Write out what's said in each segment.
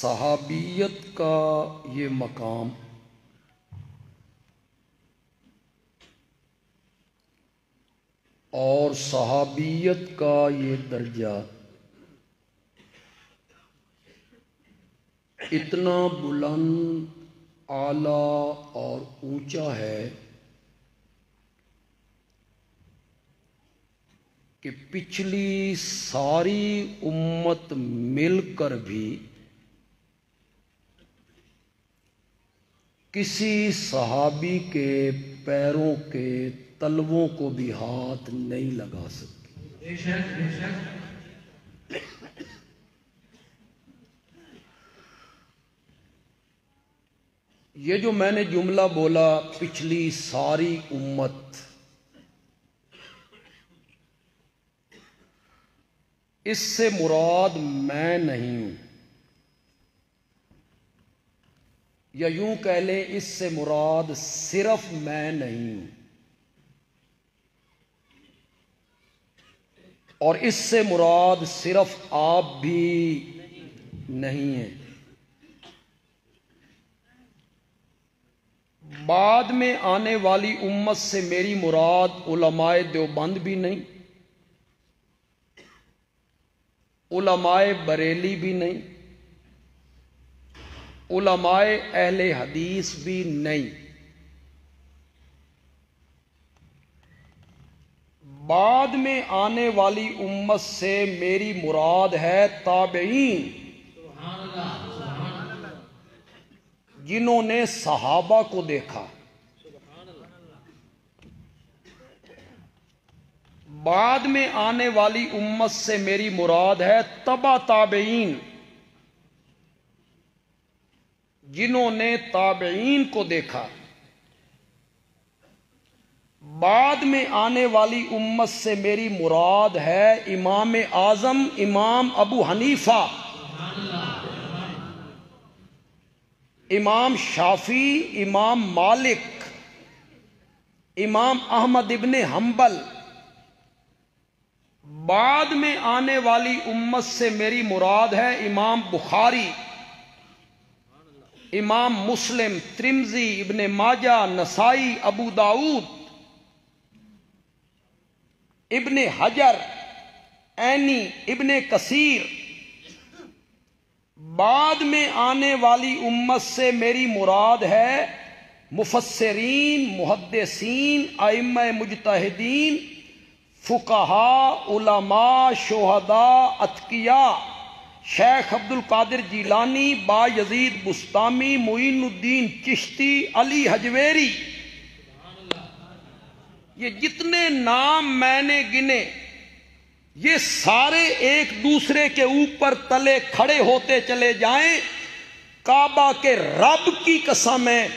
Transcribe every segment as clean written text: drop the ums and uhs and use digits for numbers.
صحابیت کا یہ مقام اور صحابیت کا یہ درجہ اتنا بلند، اعلیٰ اور اونچا ہے کہ پچھلی ساری امت مل کر بھی کسی صحابی کے پیروں کے تلووں کو بھی ہاتھ نہیں لگا سکتی۔ بے شک بے شک۔ یہ جو میں نے جملہ بولا پچھلی ساری امت، اس سے مراد میں نہیں ہوں، یا یوں کہہ لیں اس سے مراد صرف میں نہیں ہوں، اور اس سے مراد صرف آپ بھی نہیں ہیں۔ بعد میں آنے والی امت سے میری مراد علماء دیوبند بھی نہیں، علماء بریلی بھی نہیں، علماء اہل حدیث بھی نہیں، بعد میں آنے والی امت سے میری مراد ہے تابعین، جنہوں نے صحابہ کو دیکھا، بعد میں آنے والی امت سے میری مراد ہے تبع تابعین، جنہوں نے تابعین کو دیکھا، بعد میں آنے والی امت سے میری مراد ہے امام اعظم امام ابو حنیفہ، امام شافعی، امام مالک، امام احمد ابن حنبل۔ بعد میں آنے والی امت سے میری مراد ہے امام بخاری، امام مسلم، ترمذی، ابن ماجہ، نسائی، ابو داؤد، ابن حجر، عینی، ابن کثیر۔ بعد میں آنے والی امت سے میری مراد ہے مفسرین، محدثین، ائمہ مجتہدین، فقہاء، علماء، شہداء، اتقیاء، شیخ عبد القادر جیلانی، با یزید بستامی، معین الدین چشتی، علی حجویری۔ یہ جتنے نام میں نے گنے یہ سارے ایک دوسرے کے اوپر تلے کھڑے ہوتے چلے جائیں، کعبہ کے رب کی قسم ہے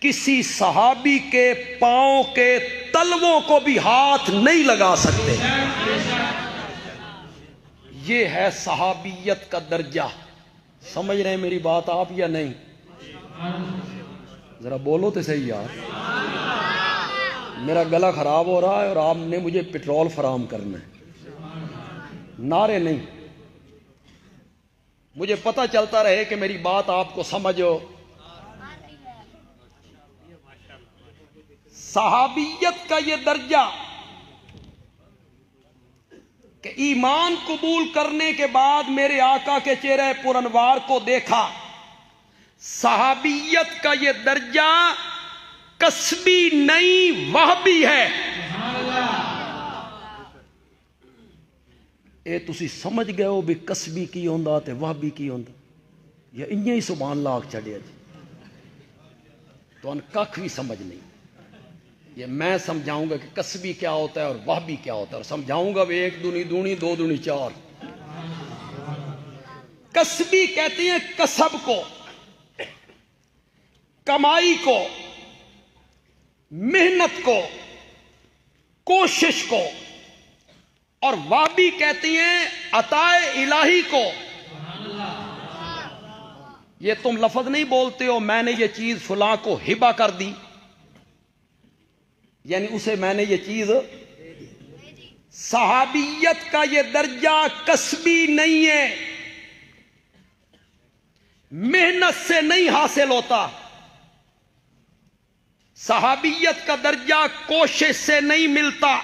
کسی صحابی کے پاؤں کے تلووں کو بھی ہاتھ نہیں لگا سکتے۔ یہ ہے صحابیت کا درجہ۔ سمجھ رہے ہیں میری بات آپ یا نہیں؟ ذرا بولو تو صحیح یار، میرا گلا خراب ہو رہا ہے اور آپ نے مجھے پیٹرول فراہم کرنا ہے، نعرے نہیں، مجھے پتہ چلتا رہے کہ میری بات آپ کو سمجھو۔ صحابیت کا یہ درجہ کہ ایمان قبول کرنے کے بعد میرے آقا کے چہرے پرانوار کو دیکھا، صحابیت کا یہ درجہ کسبی نہیں وہبی ہے۔ اے تسی سمجھ گئے ہو بھی کسبی کی ہوندا تے وہبی کی ہوندا، یا انہیں ہی سبحان اللہ آکھ چڑھیا جی؟ تو ان ککھ بھی سمجھ نہیں۔ یہ میں سمجھاؤں گا کہ کسبی کیا ہوتا ہے اور وہبی کیا ہوتا ہے، اور سمجھاؤں گا بھی 1 دونی دونی 2 دونی 4۔ کسبی کہتے ہیں کسب کو، کمائی کو، محنت کو، کوشش کو، اور وہبی کہتے ہیں عطائے الہی کو۔ یہ تم لفظ نہیں بولتے ہو میں نے یہ چیز فلاں کو ہبہ کر دی، یعنی اسے میں نے یہ چیز۔ صحابیت کا یہ درجہ کسبی نہیں ہے، محنت سے نہیں حاصل ہوتا، صحابیت کا درجہ کوشش سے نہیں ملتا۔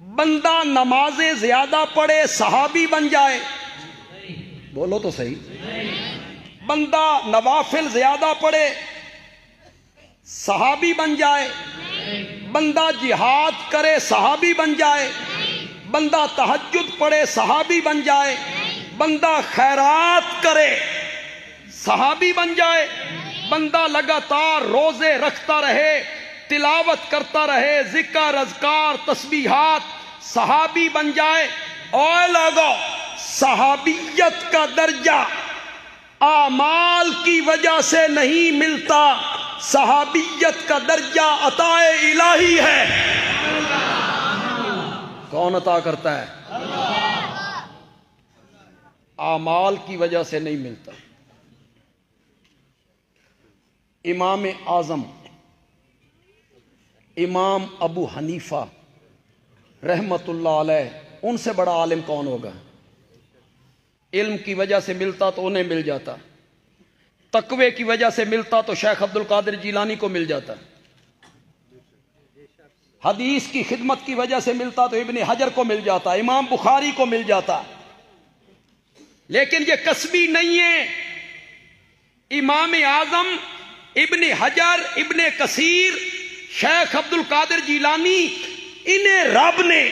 بندہ نمازیں زیادہ پڑھے صحابی بن جائے، بولو تو صحیح، بندہ نوافل زیادہ پڑھے صحابی بن جائے، بندہ جہاد کرے صحابی بن جائے، بندہ تہجد پڑھے صحابی بن جائے، بندہ خیرات کرے صحابی بن جائے، بندہ لگاتار روزے رکھتا رہے، تلاوت کرتا رہے، ذکر اذکار تسبیحات، صحابی بن جائے۔ اوے لوگو، صحابیت کا درجہ اعمال کی وجہ سے نہیں ملتا، صحابیت کا درجہ عطا الہی ہے۔ کون عطا کرتا ہے؟ اعمال کی وجہ سے نہیں ملتا۔ امام اعظم امام ابو حنیفہ رحمت اللہ علیہ، ان سے بڑا عالم کون ہوگا؟ علم کی وجہ سے ملتا تو انہیں مل جاتا، تقوی کی وجہ سے ملتا تو شیخ عبد القادر جیلانی کو مل جاتا، حدیث کی خدمت کی وجہ سے ملتا تو ابن حجر کو مل جاتا، امام بخاری کو مل جاتا۔ لیکن یہ کسبی نہیں ہے۔ امام اعظم، ابن حجر، ابن کثیر، شیخ عبد القادر جیلانی، انہیں رب نے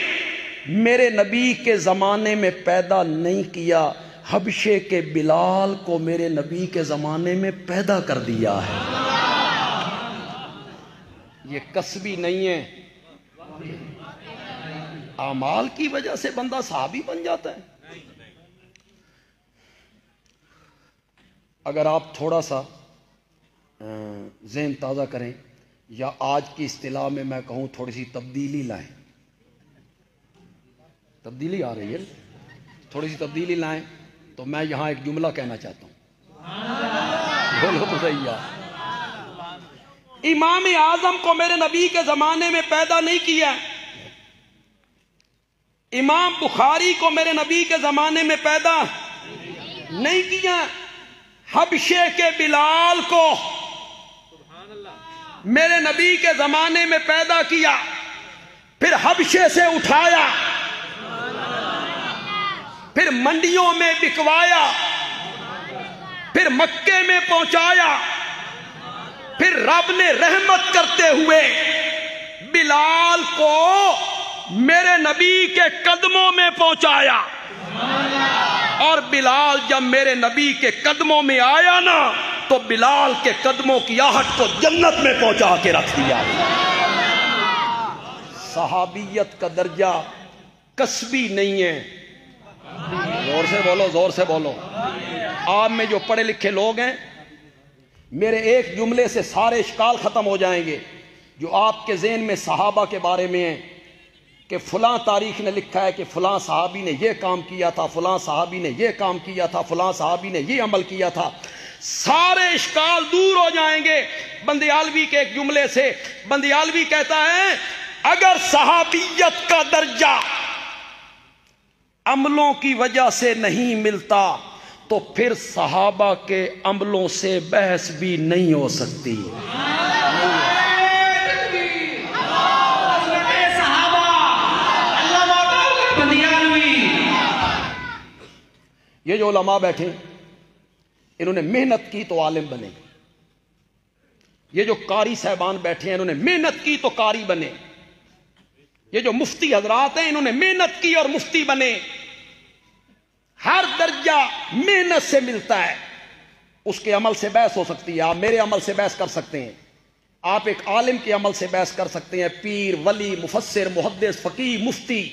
میرے نبی کے زمانے میں پیدا نہیں کیا، حبشے کے بلال کو میرے نبی کے زمانے میں پیدا کر دیا ہے۔ یہ کسبی نہیں ہے، اعمال کی وجہ سے بندہ صحابی بن جاتا ہے۔ اگر آپ تھوڑا سا ذہن تازہ کریں، یا آج کی اصطلاح میں میں کہوں تھوڑی سی تبدیلی لائیں، تبدیلی آ رہی ہے، تھوڑی سی تبدیلی لائیں، تو میں یہاں ایک جملہ کہنا چاہتا ہوں، بولو تو صحیح ہے۔ امام اعظم کو میرے نبی کے زمانے میں پیدا نہیں کیا، امام بخاری کو میرے نبی کے زمانے میں پیدا نہیں کیا، حبشے کے بلال کو میرے نبی کے زمانے میں پیدا کیا، پھر حبشے سے اٹھایا، پھر منڈیوں میں بکوایا، پھر مکے میں پہنچایا، پھر رب نے رحمت کرتے ہوئے بلال کو میرے نبی کے قدموں میں پہنچایا، اور بلال جب میرے نبی کے قدموں میں آیا نا تو بلال کے قدموں کی آہٹ کو جنت میں پہنچا کے رکھ دیا۔ صحابیت کا درجہ کسبی نہیں ہے۔ زور سے بولو، زور سے بولو۔ آپ میں جو پڑھے لکھے لوگ ہیں، میرے ایک جملے سے سارے اشکال ختم ہو جائیں گے جو آپ کے ذہن میں صحابہ کے بارے میں ہیں، کہ فلاں تاریخ نے لکھا ہے کہ فلاں صحابی نے یہ کام کیا تھا، فلاں صحابی نے یہ کام کیا تھا، فلاں صحابی نے یہ عمل کیا تھا، سارے اشکال دور ہو جائیں گے بندیالوی کے ایک جملے سے۔ بندیالوی کہتا ہے اگر صحابیت کا درجہ عملوں کی وجہ سے نہیں ملتا تو پھر صحابہ کے عملوں سے بحث بھی نہیں ہو سکتی۔ یہ جو علماء بیٹھے انہوں نے محنت کی تو عالم بنے، یہ جو قاری صاحبان بیٹھے ہیں انہوں نے محنت کی تو قاری بنے، یہ جو مفتی حضرات ہیں انہوں نے محنت کی اور مفتی بنے۔ ہر درجہ محنت سے ملتا ہے، اس کے عمل سے بحث ہو سکتی ہے۔ آپ میرے عمل سے بحث کر سکتے ہیں، آپ ایک عالم کے عمل سے بحث کر سکتے ہیں، پیر، ولی، مفسر، محدث، فقیہ، مفتی،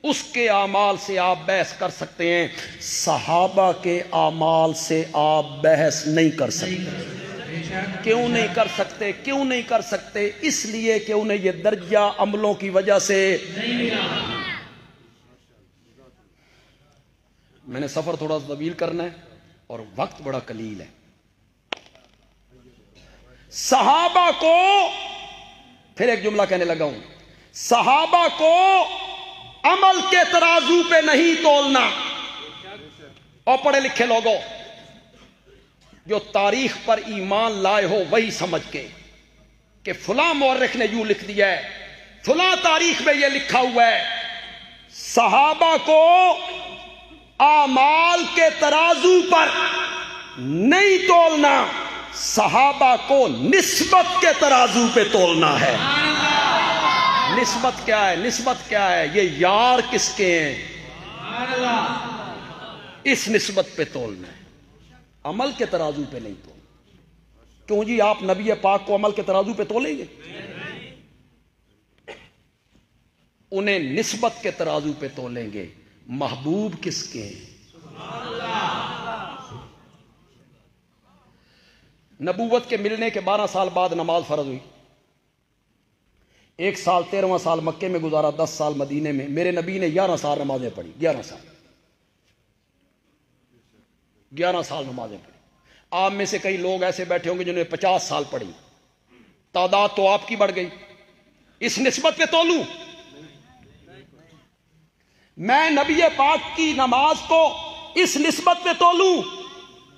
اس کے اعمال سے آپ بحث کر سکتے ہیں۔ صحابہ کے اعمال سے آپ بحث نہیں کر سکتے۔ کیوں نہیں کر سکتے؟ کیوں نہیں کر سکتے؟ اس لیے کہ انہیں یہ درجہ عملوں کی وجہ سے نہیں ملا۔ میں نے سفر تھوڑا طویل کرنا ہے اور وقت بڑا قلیل ہے۔ صحابہ کو، پھر ایک جملہ کہنے لگا ہوں، صحابہ کو عمل کے ترازو پہ نہیں تولنا، اور پڑھے لکھے لوگوں جو تاریخ پر ایمان لائے ہو وہی سمجھ کے کہ فلاں مورخ نے یوں لکھ دیا ہے، فلاں تاریخ میں یہ لکھا ہوا ہے، صحابہ کو اعمال کے ترازو پر نہیں تولنا، صحابہ کو نسبت کے ترازو پہ تولنا ہے۔ نسبت کیا ہے؟ نسبت کیا ہے؟ یہ یار کس کے ہیں، اس نسبت پہ تولنا ہے، عمل کے ترازو پہ نہیں تولنا۔ کیوں جی آپ نبی پاک کو عمل کے ترازو پہ تولیں گے؟ انہیں نسبت کے ترازو پہ تولیں گے۔ محبوب کس کے ہیں؟ نبوت کے ملنے کے 12 سال بعد نماز فرض ہوئی، 1 سال 13واں سال مکے میں گزارا، 10 سال مدینے میں۔ میرے نبی نے 11 سال نمازیں پڑھی، 11 سال نمازیں پڑھی۔ آپ میں سے کئی لوگ ایسے بیٹھے ہوں گے جنہوں نے 50 سال پڑھی، تعداد تو آپ کی بڑھ گئی۔ اس نسبت پہ تولوں؟ میں نبی پاک کی نماز کو اس نسبت پہ تولوں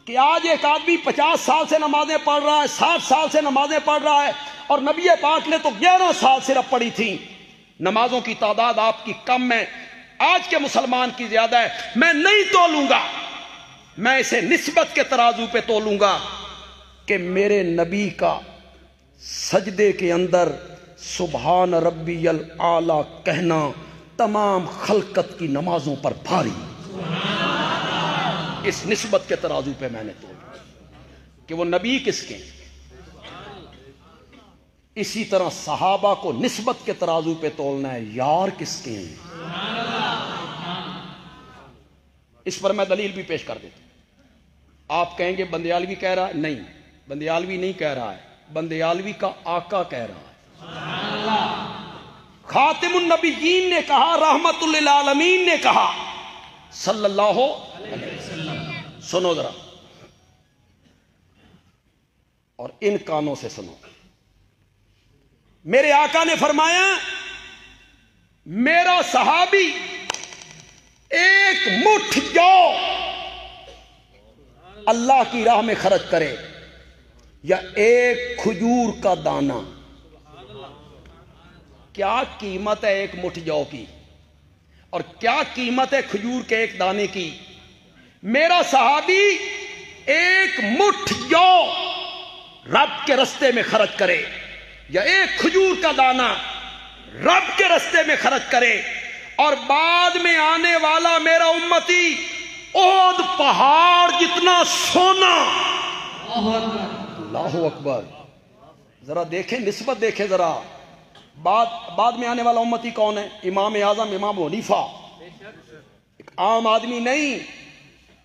کہ آج ایک آدمی 50 سال سے نمازیں پڑھ رہا ہے، 60 سال سے نمازیں پڑھ رہا ہے، اور نبی پاک نے تو 11 سال صرف پڑھی تھی۔ نمازوں کی تعداد آپ کی کم ہے، آج کے مسلمان کی زیادہ ہے۔ میں نہیں تولوں گا، میں اسے نسبت کے ترازو پہ تولوں گا کہ میرے نبی کا سجدے کے اندر سبحان ربی الاعلی کہنا تمام خلقت کی نمازوں پر بھاری۔ اس نسبت کے ترازو پہ میں نے تولا کہ وہ نبی کس کے ہیں۔ اسی طرح صحابہ کو نسبت کے ترازو پہ تولنا ہے، یار کس کے ہیں۔ اس پر میں دلیل بھی پیش کر دیتا ہوں۔ آپ کہیں گے بندیالوی کہہ رہا ہے، نہیں، بندیالوی نہیں کہہ رہا ہے، بندیالوی کا آقا کہہ رہا ہے۔ خاتم النبیین نے کہا، رحمت للعالمین نے کہا، صلی اللہ علیہ وسلم۔ سنو ذرا، اور ان کانوں سے سنو۔ میرے آقا نے فرمایا، میرا صحابی ایک مٹھ جو اللہ کی راہ میں خرچ کرے یا ایک کھجور کا دانہ، کیا قیمت ہے ایک مٹھ جو کی اور کیا قیمت ہے کھجور کے ایک دانے کی؟ میرا صحابی ایک مٹھ جو رب کے رستے میں خرچ کرے یا ایک کھجور کا دانہ رب کے رستے میں خرچ کرے، اور بعد میں آنے والا میرا امتی احد پہاڑ جتنا سونا۔ اللہ اکبر، ذرا دیکھیں، نسبت دیکھیں ذرا۔ بعد میں آنے والا امتی کون ہے؟ امام اعظم امام حنیفہ، ایک عام آدمی نہیں،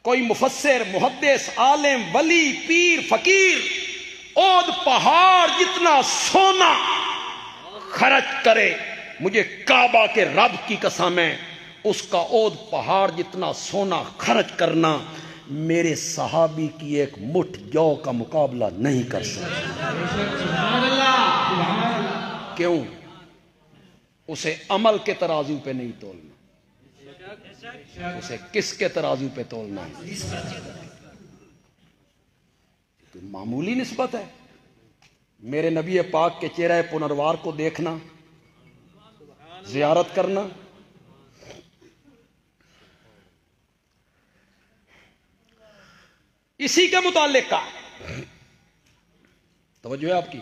کوئی مفسر، محدث، عالم، ولی، پیر، فقیر احد پہاڑ جتنا سونا خرچ کرے، مجھے کعبہ کے رب کی قسم ہے، اس کا احد پہاڑ جتنا سونا خرچ کرنا میرے صحابی کی ایک مٹھ جو کا مقابلہ نہیں کر سکتا۔ کیوں؟ اسے عمل کے ترازو پہ نہیں تولنا، اسے کس کے ترازو پہ تولنا ہے؟ معمولی نسبت ہے۔ میرے نبی پاک کے چہرہ پنروار کو دیکھنا، زیارت کرنا، اسی کے متعلق کا توجہ ہے آپ کی۔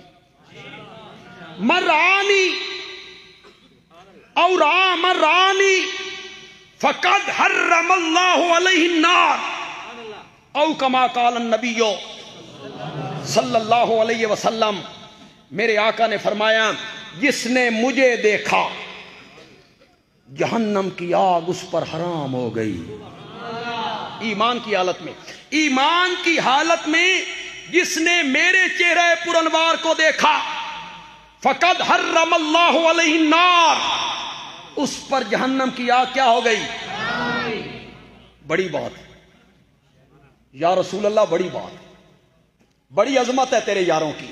مرانی اور مرانی فقد حرم اللہ علیہ النار، او کما قال النبی صلی اللہ علیہ وسلم۔ میرے آقا نے فرمایا، جس نے مجھے دیکھا جہنم کی آگ اس پر حرام ہو گئی۔ ایمان کی حالت میں، ایمان کی حالت میں جس نے میرے چہرہ پرانوار کو دیکھا، فقد حرم اللہ علیہ النار، اس پر جہنم کی آگ کیا ہو گئی؟ بڑی بات ہے یا رسول اللہ، بڑی بات، بڑی عظمت ہے تیرے یاروں کی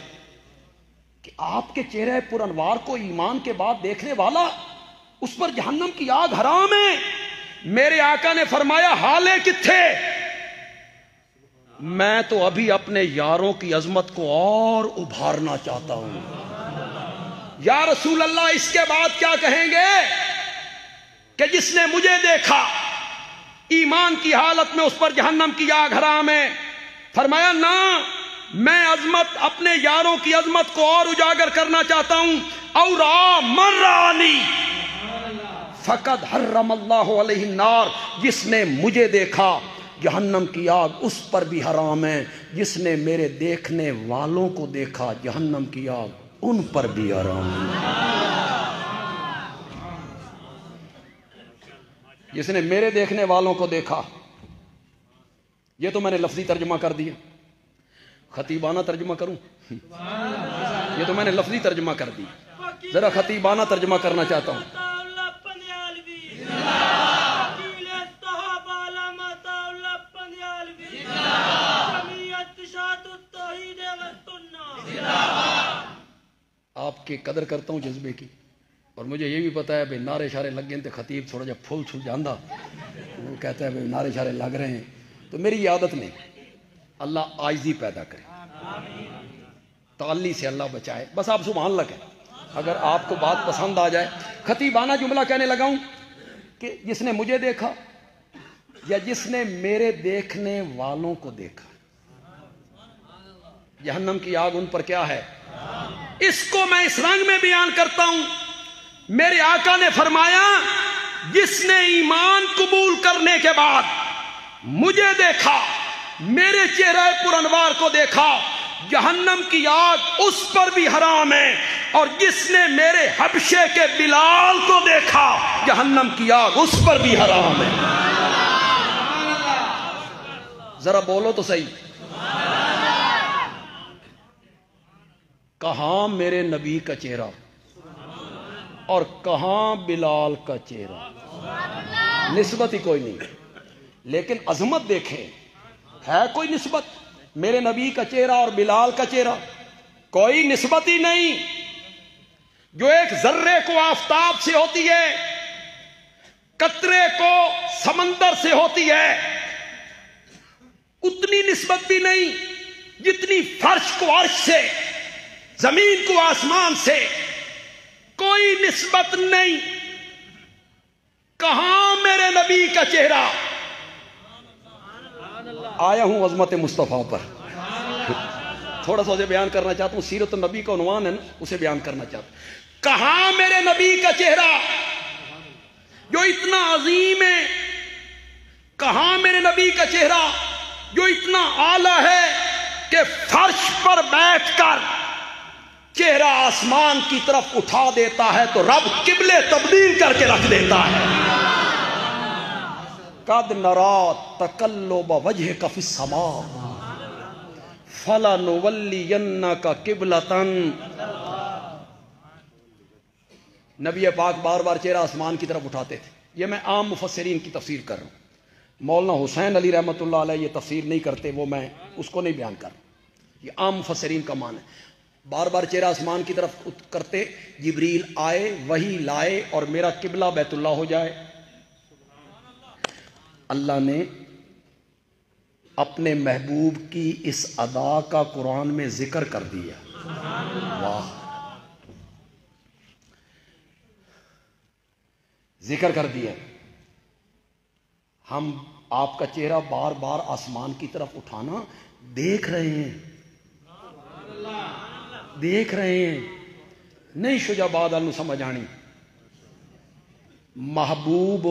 کہ آپ کے چہرہ پرانوار کو ایمان کے بعد دیکھنے والا، اس پر جہنم کی آگ حرام ہے۔ میرے آقا نے فرمایا، حالے کتھے؟ میں تو ابھی اپنے یاروں کی عظمت کو اور ابھارنا چاہتا ہوں. یا رسول اللہ اس کے بعد کیا کہیں گے کہ جس نے مجھے دیکھا ایمان کی حالت میں اس پر جہنم کی آگ حرام ہے. فرمایا نہ، میں عظمت اپنے یاروں کی عظمت کو اور اجاگر کرنا چاہتا ہوں. اور مرانی فقد حرم اللہ علیہ النار، جس نے مجھے دیکھا جہنم کی آگ اس پر بھی حرام ہے. جس نے میرے دیکھنے والوں کو دیکھا جہنم کی آگ ان پر بھی حرام ہے. جس نے میرے دیکھنے والوں کو دیکھا، یہ تو میں نے لفظی ترجمہ کر دیا، خطیبانہ ترجمہ کروں؟ یہ تو میں نے لفظی ترجمہ کر دیا، ذرا خطیبانہ ترجمہ کرنا چاہتا ہوں. آپ کی قدر کرتا ہوں جذبے کی، اور مجھے یہ بھی پتا ہے بھائی نعرے شارے لگ گئے تو خطیب تھوڑا جب پھول چھل جاندہ وہ کہتا ہے بھائی نعرے شارے لگ رہے ہیں، تو میری عادت نہیں. اللہ عاجزی پیدا کرے، تعلی سے اللہ بچائے. بس آپ سبحان اللہ کہیں اگر آپ کو بات پسند آ جائے. خطیبانہ جملہ کہنے لگا ہوں کہ جس نے مجھے دیکھا یا جس نے میرے دیکھنے والوں کو دیکھا، جہنم کی آگ ان پر کیا ہے. اس کو میں اس رنگ میں بیان کرتا ہوں. میرے آقا نے فرمایا جس نے ایمان قبول کرنے کے بعد مجھے دیکھا، میرے چہرہ پر انوار کو دیکھا، جہنم کی آگ اس پر بھی حرام ہے. اور جس نے میرے حبشے کے بلال کو دیکھا، جہنم کی آگ اس پر بھی حرام ہے. ذرا بولو تو صحیح. کہاں میرے نبی کا چہرہ اور کہاں بلال کا چہرہ، نسبت ہی کوئی نہیں. لیکن عظمت دیکھیں، ہے کوئی نسبت؟ میرے نبی کا چہرہ اور بلال کا چہرہ کوئی نسبت ہی نہیں. جو ایک ذرے کو آفتاب سے ہوتی ہے، قطرے کو سمندر سے ہوتی ہے، اتنی نسبت بھی نہیں جتنی فرش کو عرش سے، زمین کو آسمان سے. کوئی نسبت نہیں. کہاں میرے نبی کا چہرہ. آیا ہوں عظمت مصطفیٰ پر، تھوڑا سا اسے بیان کرنا چاہتا ہوں. سیرت النبی کا عنوان ہے نا، اسے بیان کرنا چاہتا ہوں. کہاں میرے نبی کا چہرہ جو اتنا عظیم ہے، کہاں میرے نبی کا چہرہ جو اتنا اعلیٰ ہے کہ فرش پر بیٹھ کر چہرہ آسمان کی طرف اٹھا دیتا ہے تو رب قبلے تبدیل کر کے رکھ دیتا ہے. قد نرا تقلب وجهك في السماء فلنولینک قبلۃ. نبی پاک بار بار چہرہ آسمان کی طرف اٹھاتے تھے. یہ میں عام مفسرین کی تفسیر کر رہا ہوں. مولانا حسین علی رحمۃ اللہ علیہ یہ تفسیر نہیں کرتے، وہ میں اس کو نہیں بیان کر رہا. یہ عام مفسرین کا مان ہے. بار بار چہرہ آسمان کی طرف کرتے، جبریل آئے وحی لائے اور میرا قبلہ بیت اللہ ہو جائے. اللہ نے اپنے محبوب کی اس ادا کا قرآن میں ذکر کر دیا. واہ، ذکر کر دیا. ہم آپ کا چہرہ بار بار آسمان کی طرف اٹھانا دیکھ رہے ہیں، دیکھ رہے ہیں. نہیں شجا بعد انو سمجھ آنی. محبوب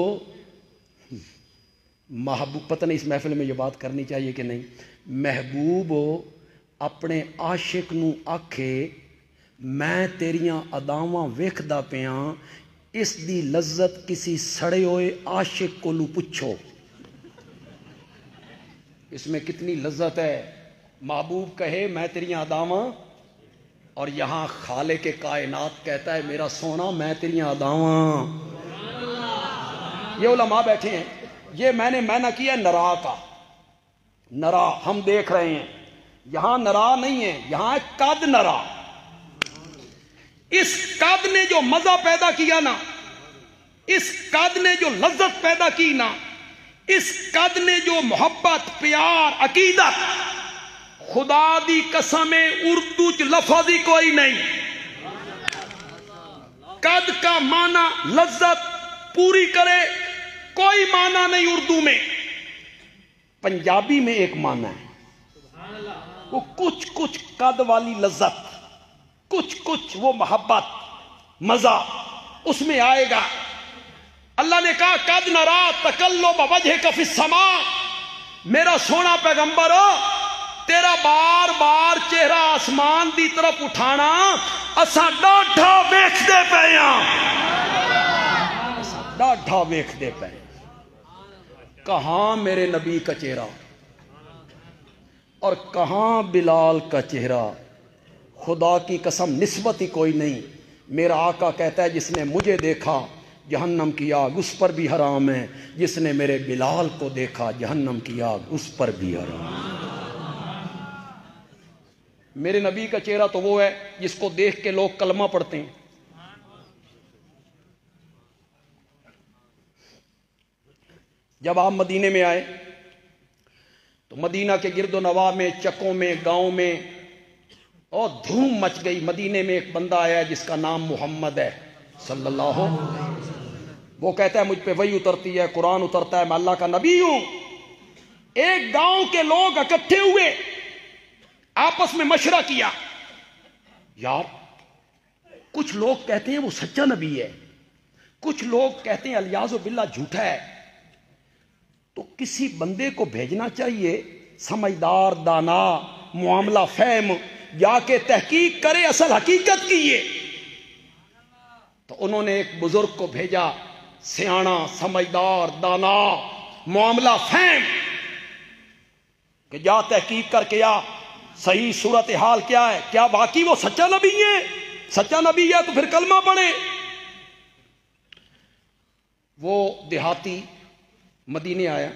پتہ نہیں اس محفل میں یہ بات کرنی چاہیے کہ نہیں. محبوب اپنے عاشق نو آکھے میں تیریاں اداواں ویکھدا پیاں، اس دی لذت کسی سڑے ہوئے عاشق کو لو پوچھو. اس میں کتنی لذت ہے. محبوب کہے میں تیریاں اداواں، اور یہاں خالق کائنات کہتا ہے میرا سونا میں تیریاں اداواں. یہ علماء بیٹھے ہیں. یہ میں نے معنی کیا نرا کا. نرا ہم دیکھ رہے ہیں. یہاں نرا نہیں ہے، یہاں قد نرا. اس قد نے جو مزہ پیدا کیا نا، اس قد نے جو لذت پیدا کی نا، اس قد نے جو محبت پیار عقیدت خدا دی قسم اردو چ لفظ ہی کوئی نہیں. قد کا معنی لذت پوری کرے کوئی معنی نہیں اردو میں. پنجابی میں ایک معنی ہے, وہ کچھ کچھ قد والی لذت, کچھ کچھ وہ محبت مزہ اس میں آئے گا. اللہ نے کہا قد نرا تقلب وجہک فی السماء, میرا سونا پیغمبر تیرا بار بار چہرہ آسمان دی طرف اٹھانا اساں ڈاڈھا ویکھدے پئے ہاں, اساں ڈاڈھا ویکھدے پئے. کہاں میرے نبی کا چہرہ اور کہاں بلال کا چہرہ. خدا کی قسم نسبت ہی کوئی نہیں. میرا آقا کہتا ہے جس نے مجھے دیکھا جہنم کی آگ اس پر بھی حرام ہے, جس نے میرے بلال کو دیکھا جہنم کی آگ اس پر بھی حرام ہے. میرے نبی کا چہرہ تو وہ ہے جس کو دیکھ کے لوگ کلمہ پڑھتے ہیں. جب آپ مدینے میں آئے تو مدینہ کے گرد و نواح میں, چکوں میں, گاؤں میں اور دھوم مچ گئی. مدینے میں ایک بندہ آیا جس کا نام محمد ہے صلی اللہ علیہ وسلم. وہ کہتا ہے مجھ پہ وحی اترتی ہے, قرآن اترتا ہے, میں اللہ کا نبی ہوں. ایک گاؤں کے لوگ اکٹھے ہوئے, آپس میں مشورہ کیا, یار کچھ لوگ کہتے ہیں وہ سچا نبی ہے, کچھ لوگ کہتے ہیں الیاذ باللہ جھوٹا ہے. تو کسی بندے کو بھیجنا چاہیے سمجھدار, دانا, معاملہ فہم, جا کے تحقیق کرے اصل حقیقت کی. یہ تو انہوں نے ایک بزرگ کو بھیجا, سیانا, سمجھدار, دانا, معاملہ فہم, کہ جا تحقیق کر کے آ صحیح صورتحال کیا ہے, کیا واقعی وہ سچا نبی ہے. سچا نبی ہے تو پھر کلمہ پڑھے. وہ دیہاتی مدینے آیا,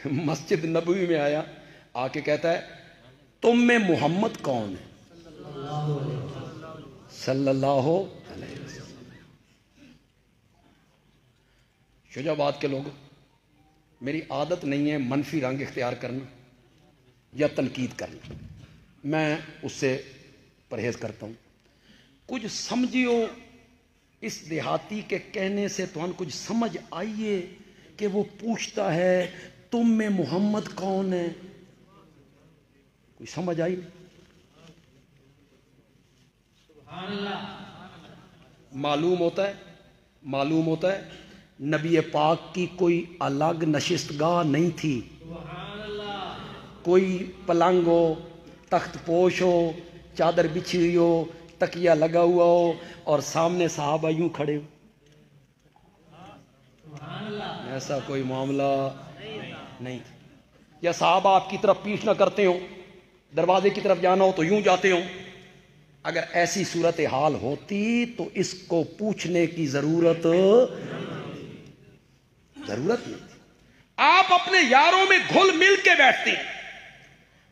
مسجد نبوی میں آیا, آ کے کہتا ہے تم میں محمد کون ہے صلی اللہ علیہ وسلم. شجاع آباد کے لوگ, میری عادت نہیں ہے منفی رنگ اختیار کرنا یا تنقید کرنا, میں اس سے پرہیز کرتا ہوں. کچھ سمجھیو اس دیہاتی کے کہنے سے تو ان کچھ سمجھ آئیے کہ وہ پوچھتا ہے تم میں محمد کون ہے. کوئی سمجھ آئی نہیں. معلوم ہوتا ہے نبی پاک کی کوئی الگ نشست گاہ نہیں تھی. کوئی پلنگ ہو, تخت پوش ہو, چادر بچھی ہوئی ہو, تکیہ لگا ہوا ہو اور سامنے صحابہ یوں کھڑے ہو, ایسا کوئی معاملہ نہیں تھا. یا صحابہ آپ کی طرف پیش نہ کرتے ہو, دروازے کی طرف جانا ہو تو یوں جاتے ہو. اگر ایسی صورتحال ہوتی تو اس کو پوچھنے کی ضرورت نہیں تھی. آپ اپنے یاروں میں گھل مل کے بیٹھتے ہیں,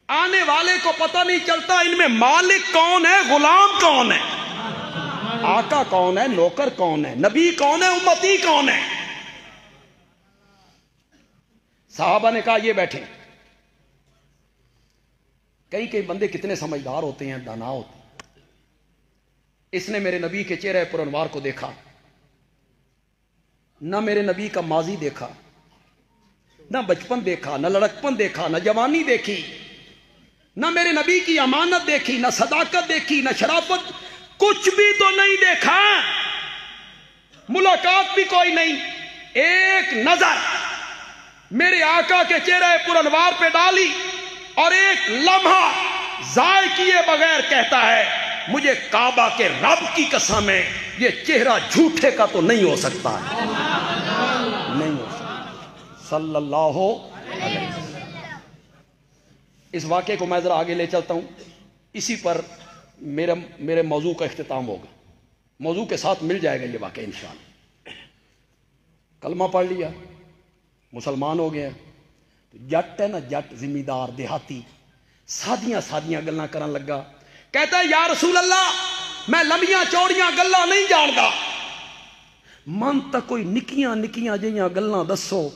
آنے والے کو پتہ نہیں چلتا ان میں مالک کون ہے, غلام کون ہے, آقا کون ہے, نوکر کون ہے, نبی کون ہے, امتی کون ہے. صحابہ نے کہا یہ بیٹھے. کئی بندے کتنے سمجھدار ہوتے ہیں, دانا ہوتے ہیں. اس نے میرے نبی کے چہرے پر انوار کو دیکھا, نہ میرے نبی کا ماضی دیکھا, نہ بچپن دیکھا, نہ لڑکپن دیکھا, نہ جوانی دیکھی, نہ میرے نبی کی امانت دیکھی, نہ صداقت دیکھی, نہ شرافت, کچھ بھی تو نہیں دیکھا. ملاقات بھی کوئی نہیں. ایک نظر میرے آقا کے چہرے پر انوار پہ ڈالی اور ایک لمحہ ضائع کیے بغیر کہتا ہے مجھے کعبہ کے رب کی قسم ہے یہ چہرہ جھوٹے کا تو نہیں ہو سکتا ہے, نہیں ہو سکتا. صلی اللہ علیہ وسلم. اس واقعے کو میں ذرا آگے لے چلتا ہوں, اسی پر میرے موضوع کا اختتام ہوگا. موضوع کے ساتھ مل جائے گا یہ واقعہ انشاءاللہ. کلمہ پڑھ لیا, مسلمان ہو گیا. جٹ ہے نا, جٹ زمیندار دیہاتی, سادیاں گلاں کرن لگا. کہتا ہے یا رسول اللہ میں لمبیاں چوڑیاں گلاں نہیں جاندا, من تا کوئی نکیاں جیاں گلاں دسو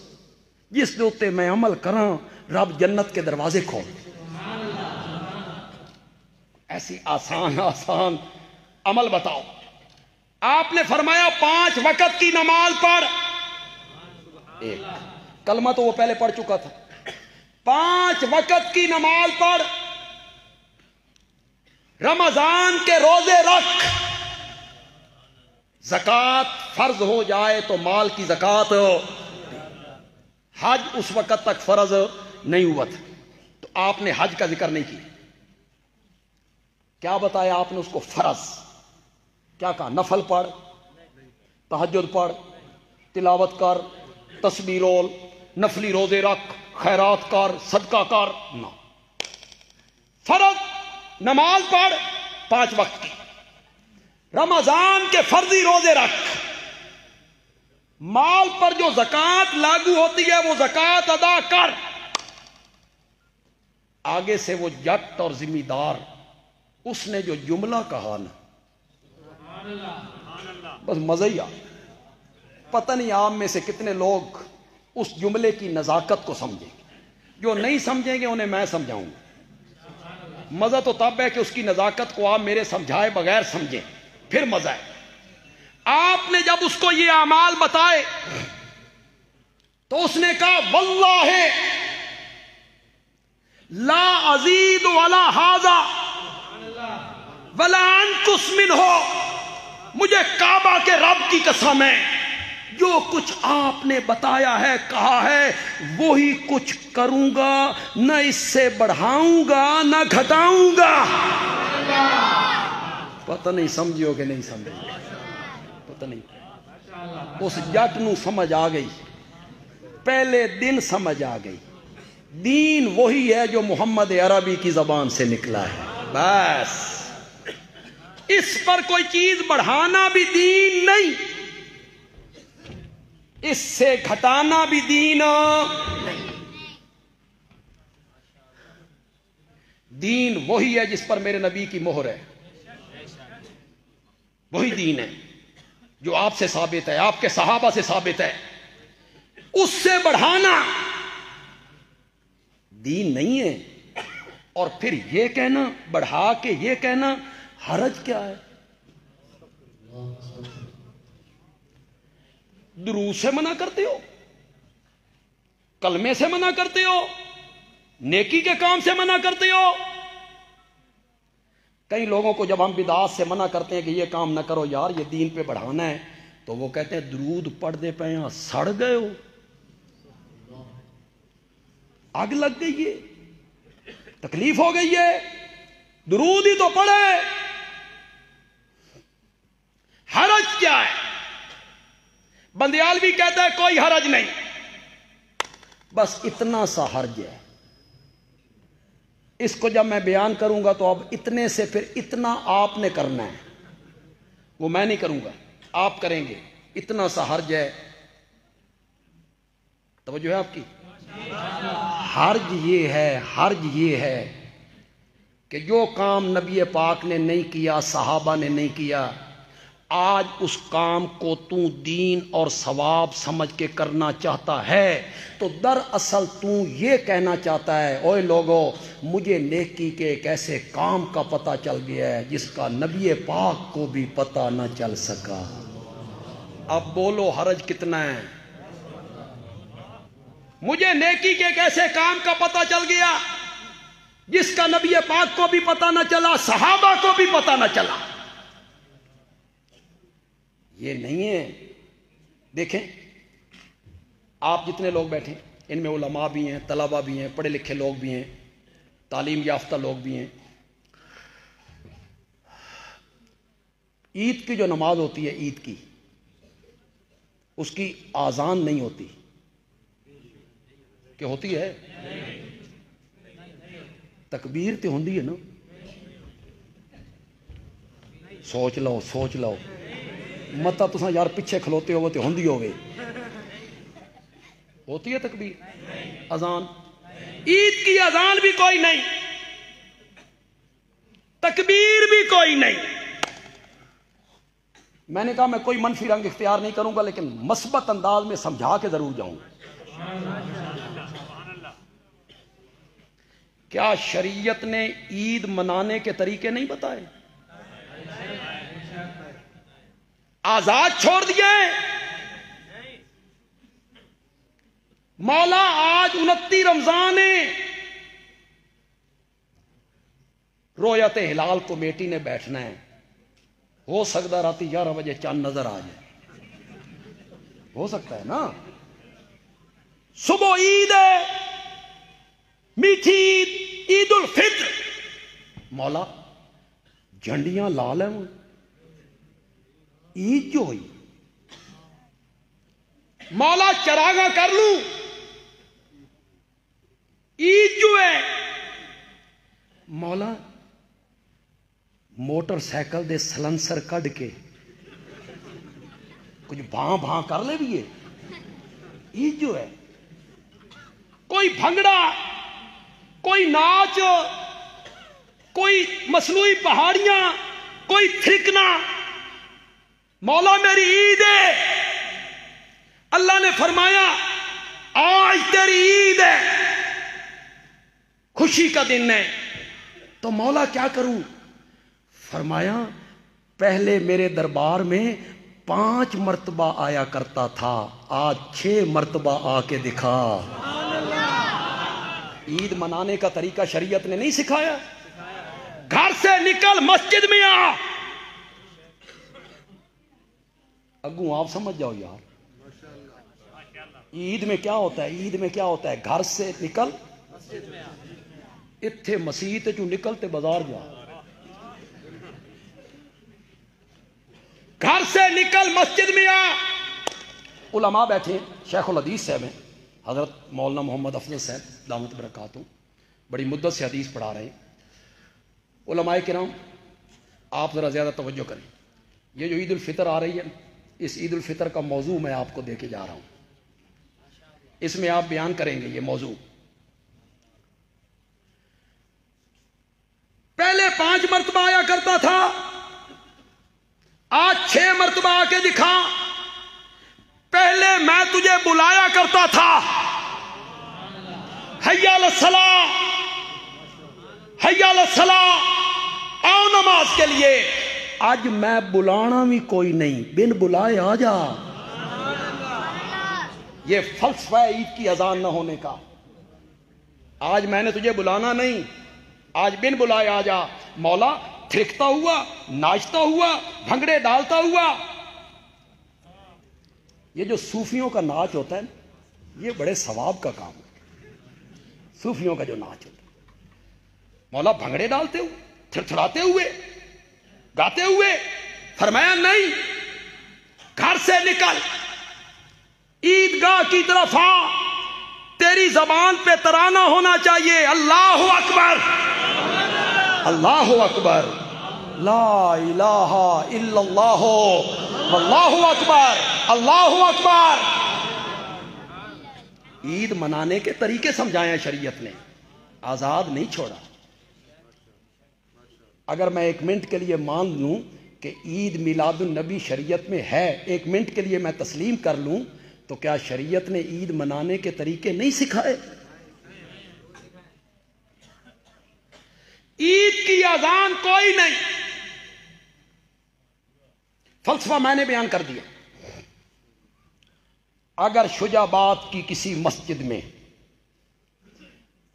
جس دے اتے میں عمل کراں رب جنت کے دروازے کھول. ایسی آسان آسان عمل بتاؤ. آپ نے فرمایا 5 وقت کی نماز پڑھ. ایک کلمہ تو وہ پہلے پڑھ چکا تھا. 5 وقت کی نماز پڑھ. رمضان کے روزے رکھ. زکوٰۃ فرض ہو جائے تو مال کی زکوٰۃ. حج اس وقت تک فرض نہیں ہوا تھا تو آپ نے حج کا ذکر نہیں کیا. کیا بتایا آپ نے اس کو؟ فرض. کیا کہا؟ نفل پڑھ، تہجد پڑھ، تلاوت کر، تسبیح رول، نفلی روزے رکھ، خیرات کر، صدقہ کر. نہ، فرض نماز پڑھ 5 وقت کی. رمضان کے فرضی روزے رکھ. مال پر جو زکوٰۃ لاگو ہوتی ہے وہ زکوٰۃ ادا کر. آگے سے وہ جٹ اور ذمہ دار اس نے جو جملہ کہا نا بس مزہ ہی آ. پتہ نہیں آپ میں سے کتنے لوگ اس جملے کی نزاکت کو سمجھیں گے. جو نہیں سمجھیں گے انہیں میں سمجھاؤں گا. مزہ تو تب ہے کہ اس کی نزاکت کو آپ میرے سمجھائے بغیر سمجھیں، پھر مزہ ہے. آپ نے جب اس کو یہ اعمال بتائے تو اس نے کہا واللہ لا ازید ولا ھذا ولا انقص منہ. مجھے کعبہ کے رب کی قسم ہے، جو کچھ آپ نے بتایا ہے کہا ہے وہی کچھ کروں گا، نہ اس سے بڑھاؤں گا نہ گھٹاؤں گا. پتہ نہیں سمجھو کہ نہیں سمجھو، پتہ نہیں. اس جٹ نو سمجھ آ گئی، پہلے دن سمجھ آ گئی. دین وہی ہے جو محمد عربی کی زبان سے نکلا ہے. بس اس پر کوئی چیز بڑھانا بھی دین نہیں، اس سے گھٹانا بھی دین نہیں. دین وہی ہے جس پر میرے نبی کی مہر ہے. وہی دین ہے جو آپ سے ثابت ہے، آپ کے صحابہ سے ثابت ہے. اس سے بڑھانا دین نہیں ہے. اور پھر یہ کہنا، بڑھا کے یہ کہنا حرج کیا ہے؟ درود سے منع کرتے ہو، کلمے سے منع کرتے ہو، نیکی کے کام سے منع کرتے ہو. کئی لوگوں کو جب ہم بدعات سے منع کرتے ہیں کہ یہ کام نہ کرو یار یہ دین پہ بڑھانا ہے، تو وہ کہتے ہیں درود پڑھ دے پہ یہاں سڑ گئے ہو، آگ لگ گئی ہے، تکلیف ہو گئی ہے، درود ہی تو پڑھے. حرج کیا ہے؟ بندیالوی کہتا ہے کوئی حرج نہیں، بس اتنا سا حرج ہے. اس کو جب میں بیان کروں گا تو اب اتنے سے پھر اتنا آپ نے کرنا ہے، وہ میں نہیں کروں گا، آپ کریں گے. اتنا سا حرج ہے. توجہ ہے آپ کی؟ حرج یہ ہے کہ جو کام نبی پاک نے نہیں کیا، صحابہ نے نہیں کیا، آج اس کام کو تو دین اور ثواب سمجھ کے کرنا چاہتا ہے تو دراصل تو یہ کہنا چاہتا ہے اوے لوگو مجھے نیکی کے ایک ایسے کام کا پتہ چل گیا ہے جس کا نبی پاک کو بھی پتہ نہ چل سکا. اب بولو حرج کتنا ہے؟ مجھے نیکی کے ایک ایسے کام کا پتہ چل گیا جس کا نبی پاک کو بھی پتہ نہ چلا، صحابہ کو بھی پتہ نہ چلا. یہ نہیں ہے. دیکھیں آپ جتنے لوگ بیٹھے ان میں علماء بھی ہیں، طلباء بھی ہیں، پڑھے لکھے لوگ بھی ہیں، تعلیم یافتہ لوگ بھی ہیں. عید کی جو نماز ہوتی ہے، عید کی اس کی آذان نہیں ہوتی کہ ہوتی ہے؟ تکبیر تے ہوندی ہے نا. سوچ لو متا تساں یار پیچھے کھلوتے ہو تے ہوندی ہوگی. ہوتی ہے تکبیر؟ اذان؟ عید کی اذان بھی کوئی نہیں، تکبیر بھی کوئی نہیں. میں نے کہا میں کوئی منفی رنگ اختیار نہیں کروں گا لیکن مثبت انداز میں سمجھا کے ضرور جاؤں گا. کیا شریعت نے عید منانے کے طریقے نہیں بتائے؟ آزاد چھوڑ دیے. مولا آج 29 رمضان ہے، رویت ہلال کمیٹی نے بیٹھنا ہے. ہو سکتا رات 11 بجے چاند نظر آ جائے، ہو سکتا ہے نا. صبح عید ہے، میٹھی عید، عید الفطر. مولا جھنڈیاں لال ہیں، عید جو ہوئی. مولا چراغاں کر لوں، عید جو ہے. مولا موٹر سائیکل دے سلنسر کڈ کے کچھ بھاں بھاں کر لے بھی ہے، عید جو ہے. کوئی بھنگڑا، کوئی ناچ، کوئی مصنوعی پہاڑیاں، کوئی تھرکنا. مولا میری عید ہے. اللہ نے فرمایا آج تیری عید ہے، خوشی کا دن ہے. تو مولا کیا کروں؟ فرمایا پہلے میرے دربار میں 5 مرتبہ آیا کرتا تھا، آج 6 مرتبہ آ کے دکھا. عید منانے کا طریقہ شریعت نے نہیں سکھایا؟ گھر سے نکل مسجد میں آ. اگوں آپ سمجھ جاؤ یار، عید میں کیا ہوتا ہے؟ عید میں کیا ہوتا ہے؟ گھر سے نکل اتھے مسیت چوں نکلتے بازار جا. گھر سے نکل مسجد میں آ. علماء بیٹھے ہیں، شیخ الحدیث صاحب ہیں، حضرت مولانا محمد افضل صاحب دامت برکاتہ، بڑی مدت سے حدیث پڑھا رہے ہیں. علماء کرام آپ ذرا زیادہ توجہ کریں. یہ جو عید الفطر آ رہی ہے، اس عید الفطر کا موضوع میں آپ کو دے کے جا رہا ہوں. اس میں آپ بیان کریں گے یہ موضوع. پہلے 5 مرتبہ آیا کرتا تھا، آج 6 مرتبہ آ کے دکھا. پہلے میں تجھے بلایا کرتا تھا، حی علی الصلاۃ، حی علی الصلاۃ، آؤ نماز کے لیے. آج میں بلانا بھی کوئی نہیں، بن بلائے آ جا. یہ فلسفہ ہے عید کی اذان نہ ہونے کا. آج میں نے تجھے بلانا نہیں، آج بن بلائے آ جا. مولا تھرکتا ہوا، ناچتا ہوا، بھنگڑے ڈالتا ہوا. یہ جو صوفیوں کا ناچ ہوتا ہے نا، یہ بڑے ثواب کا کام ہے. صوفیوں کا جو ناچ ہوتا ہے، مولا بھنگڑے ڈالتے ہوئے، تھرتھراتے ہوئے، گاتے ہوئے. فرمایا نہیں، گھر سے نکل، عیدگاہ کی طرف آ. تیری زبان پہ ترانہ ہونا چاہیے، اللہ اکبر، اللہ اکبر، لا الہ الا اللہ، واللہ اکبر، اللہ اکبر. عید منانے کے طریقے سمجھائے ہیں شریعت نے، آزاد نہیں چھوڑا. اگر میں 1 منٹ کے لیے مان لوں کہ عید میلاد النبی شریعت میں ہے، 1 منٹ کے لیے میں تسلیم کر لوں، تو کیا شریعت نے عید منانے کے طریقے نہیں سکھائے؟ عید کی اذان کوئی نہیں. فلسفہ میں نے بیان کر دیا. اگر شجاباد کی کسی مسجد میں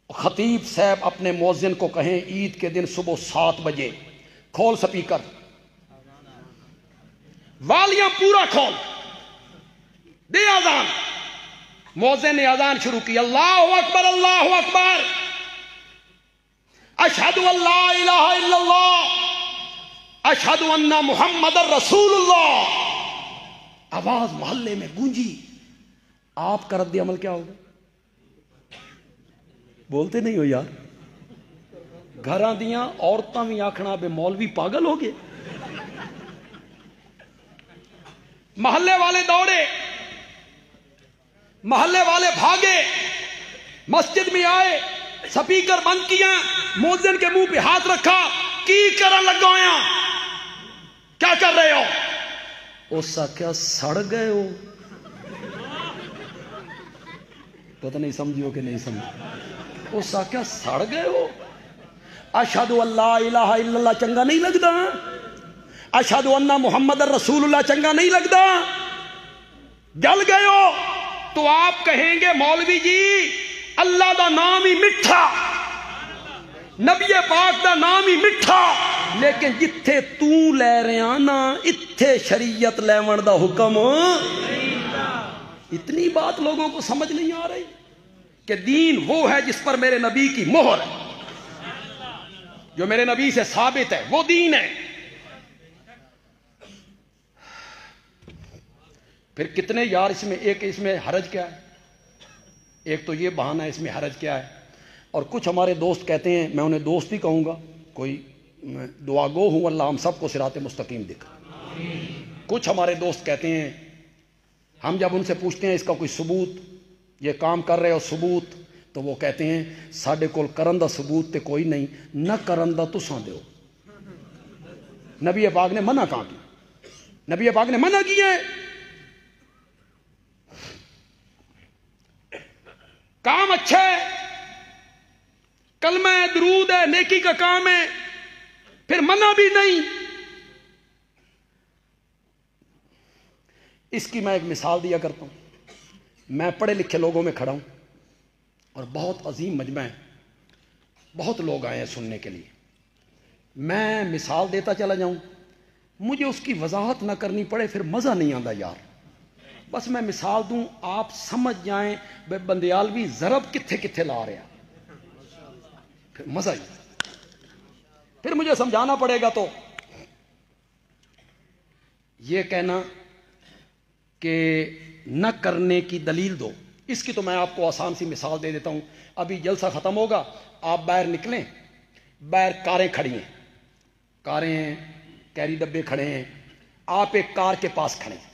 خطیب صاحب اپنے مؤذن کو کہیں عید کے دن صبح 7 بجے کھول سپیکر، والیاں پورا کھول، دے اذان. مؤذن نے اذان شروع کی، اللہ اکبر، اللہ اکبر، اشہد ان لا الہ الا اللہ، اشہد ان محمد رسول اللہ. آواز محلے میں گونجی. آپ کا رد عمل کیا ہوگا؟ بولتے نہیں ہو یار. گھراں دیاں عورتاں بھی آکھنا بے مولوی پاگل ہو گئے. محلے والے دوڑے، محلے والے بھاگے، مسجد میں آئے، سپیکر بند کیا، مؤذن کے منہ پہ ہاتھ رکھا. کی کرن لگایا؟ کیا کر رہے ہو؟ اس کیا سڑ گئے ہو؟ پتہ نہیں سمجھو کہ نہیں سمجھو. اس آخیا سڑ گئے ہو. اشہد اللہ الہ الا اللہ چنگا نہیں لگتا؟ اشہد ان محمد رسول اللہ چنگا نہیں لگتا؟ جل گئے ہو. تو آپ کہیں گے مولوی جی اللہ دا نام ہی میٹھا، نبی پاک دا نام ہی میٹھا، لیکن جتھے تو لے رہا نا اتھے شریعت لیون دا حکم. اتنی بات لوگوں کو سمجھ نہیں آ رہی کہ دین وہ ہے جس پر میرے نبی کی مہر ہے، جو میرے نبی سے ثابت ہے، وہ دین ہے. پھر کتنے یار اس میں، ایک اس میں حرج کیا ہے، ایک تو یہ بہانہ ہے، اس میں حرج کیا ہے. اور کچھ ہمارے دوست کہتے ہیں، میں انہیں دوست ہی کہوں گا، کوئی دعا گو ہوں اللہ ہم سب کو صراط مستقیم دکھا. کچھ ہمارے دوست کہتے ہیں، ہم جب ان سے پوچھتے ہیں اس کا کوئی ثبوت، یہ کام کر رہے ہو ثبوت، تو وہ کہتے ہیں ساڈے کول کرن دا ثبوت تے کوئی نہیں، نہ کرن دا تساں دیو. نبی پاک نے منع کہاں کی؟ نبی پاک نے منع کیا ہے. کام اچھا ہے، کلمہ ہے، درود ہے، نیکی کا کام ہے، پھر منع بھی نہیں. اس کی میں ایک مثال دیا کرتا ہوں. میں پڑھے لکھے لوگوں میں کھڑا ہوں اور بہت عظیم مجمع ہے، بہت لوگ آئے ہیں سننے کے لیے. میں مثال دیتا چلا جاؤں، مجھے اس کی وضاحت نہ کرنی پڑے پھر مزہ نہیں آتا یار. بس میں مثال دوں، آپ سمجھ جائیں بے بندیالوی ضرب کتھے کتھے لا رہے ہیں، پھر مزہ ہی. پھر مجھے سمجھانا پڑے گا. تو یہ کہنا کہ نہ کرنے کی دلیل دو، اس کی تو میں آپ کو آسان سی مثال دے دیتا ہوں. ابھی جلسہ ختم ہوگا، آپ باہر نکلیں، باہر کاریں کھڑی ہیں، کاریں ہیں، کیری ڈبے کھڑے ہیں، آپ ایک کار کے پاس کھڑے ہیں،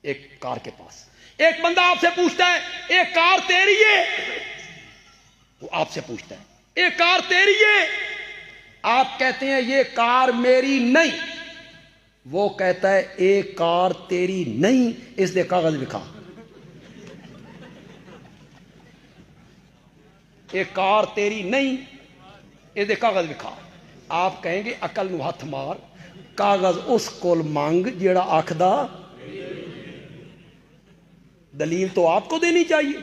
ایک کار کے پاس ایک بندہ آپ سے پوچھتا ہے ایک کار تیری ہے؟ وہ آپ سے پوچھتا ہے ایک کار تیری ہے؟ آپ کہتے ہیں یہ کار میری نہیں. وہ کہتا ہے ایک کار تیری نہیں، اس دے کاغذ لکھا. ایک کار تیری نہیں، اس دے کاغذ لکھا. آپ کہیں گے عقل نو ہاتھ مار، کاغذ اس کول مانگ جیڑا آکھدا. دلیل تو آپ کو دینی چاہیے،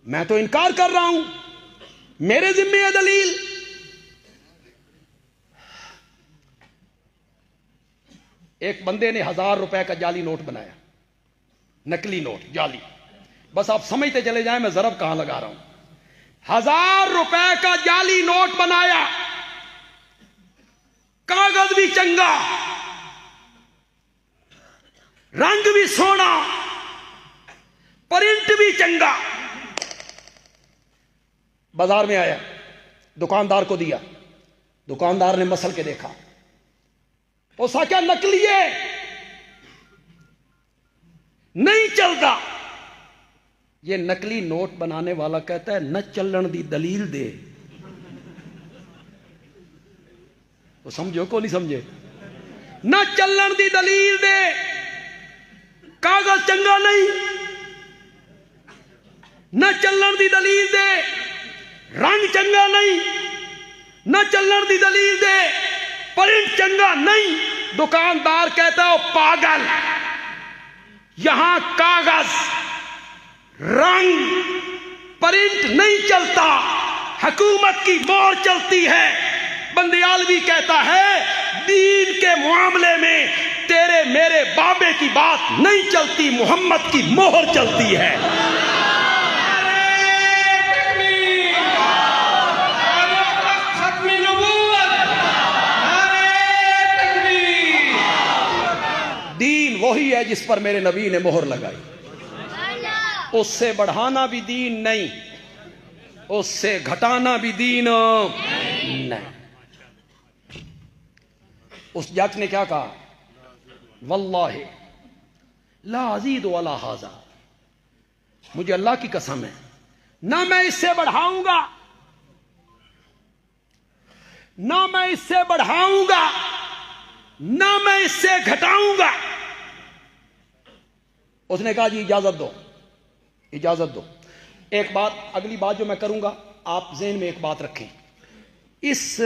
میں تو انکار کر رہا ہوں، میرے ذمہ ہے دلیل. ایک بندے نے 1000 روپے کا جعلی نوٹ بنایا، نقلی نوٹ جعلی. بس آپ سمجھتے چلے جائیں میں ضرب کہاں لگا رہا ہوں. 1000 روپے کا جعلی نوٹ بنایا، کاغذ بھی چنگا، رنگ بھی سونا، پرنٹ بھی چنگا. بازار میں آیا، دکاندار کو دیا، دکاندار نے مسل کے دیکھا، وہ ساکیا نکلی ہے، نہیں چلتا. یہ نکلی نوٹ بنانے والا کہتا ہے نہ چلن دی دلیل دے. وہ سمجھو کو نہیں سمجھے؟ نہ چلن دی دلیل دے، کاغذ چنگا نہیں، نہ چلن دی دلیل دے، رنگ چنگا نہیں، نہ چلن دی دلیل دے، پرنٹ چنگا نہیں. دکاندار کہتا ہے پاگل، یہاں کاغذ، رنگ، پرنٹ نہیں چلتا، حکومت کی مہر چلتی ہے. بندیالوی کہتا ہے دین کے معاملے میں تیرے میرے بابے کی بات نہیں چلتی، محمد کی مہر چلتی ہے. دین وہی ہے جس پر میرے نبی نے مہر لگائی، اس سے بڑھانا بھی دین نہیں، اس سے گھٹانا بھی دین نہیں. اس جج نے کیا کہا؟ واللہ لا ازید ولا ھذا، مجھے اللہ کی قسم ہے نہ میں اس سے بڑھاؤں گا، نہ میں اس سے بڑھاؤں گا، نہ میں اس سے گھٹاؤں گا. اس نے کہا جی اجازت دو، اجازت دو. ایک بات، اگلی بات جو میں کروں گا آپ ذہن میں ایک بات رکھیں، اس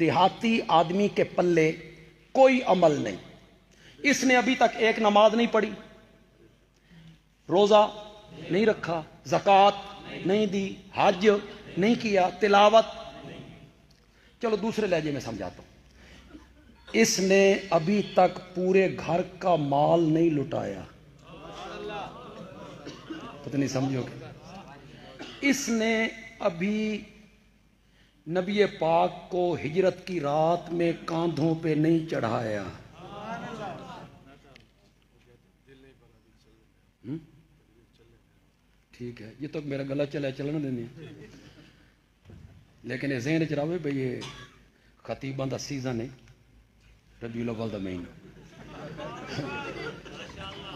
دیہاتی آدمی کے پلے کوئی عمل نہیں، اس نے ابھی تک ایک نماز نہیں پڑھی، روزہ نہیں رکھا، زکوٰۃ نہیں دی، حج نہیں کیا، تلاوت، چلو دوسرے لہجے میں سمجھاتا ہوں، اس نے ابھی تک پورے گھر کا مال نہیں لٹایا، پتہ نہیں سمجھو گے، اس نے ابھی نبی پاک کو ہجرت کی رات میں کاندھوں پہ نہیں چڑھایا، ٹھیک ہے، یہ تو میرا گلا چلنا دینے، لیکن یہ ذہن چ رہے بھئی یہ خطیباں دا سیزن ہے، ربیع الاول دا مہینہ،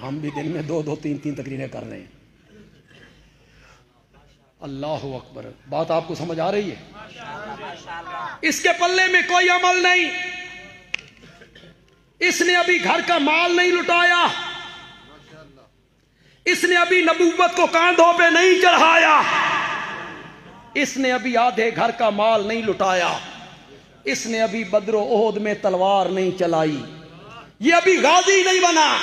ہم بھی دن میں 2-3 تقریریں کر رہے ہیں، اللہ اکبر، بات آپ کو سمجھ آ رہی ہے؟ اس کے پلے میں کوئی عمل نہیں، اس نے ابھی گھر کا مال نہیں لٹایا، اس نے ابھی نبوت کو کاندھوں پہ نہیں چڑھایا، اس نے ابھی آدھے گھر کا مال نہیں لٹایا، اس نے ابھی بدر و احد میں تلوار نہیں چلائی، یہ ابھی غازی نہیں بنا،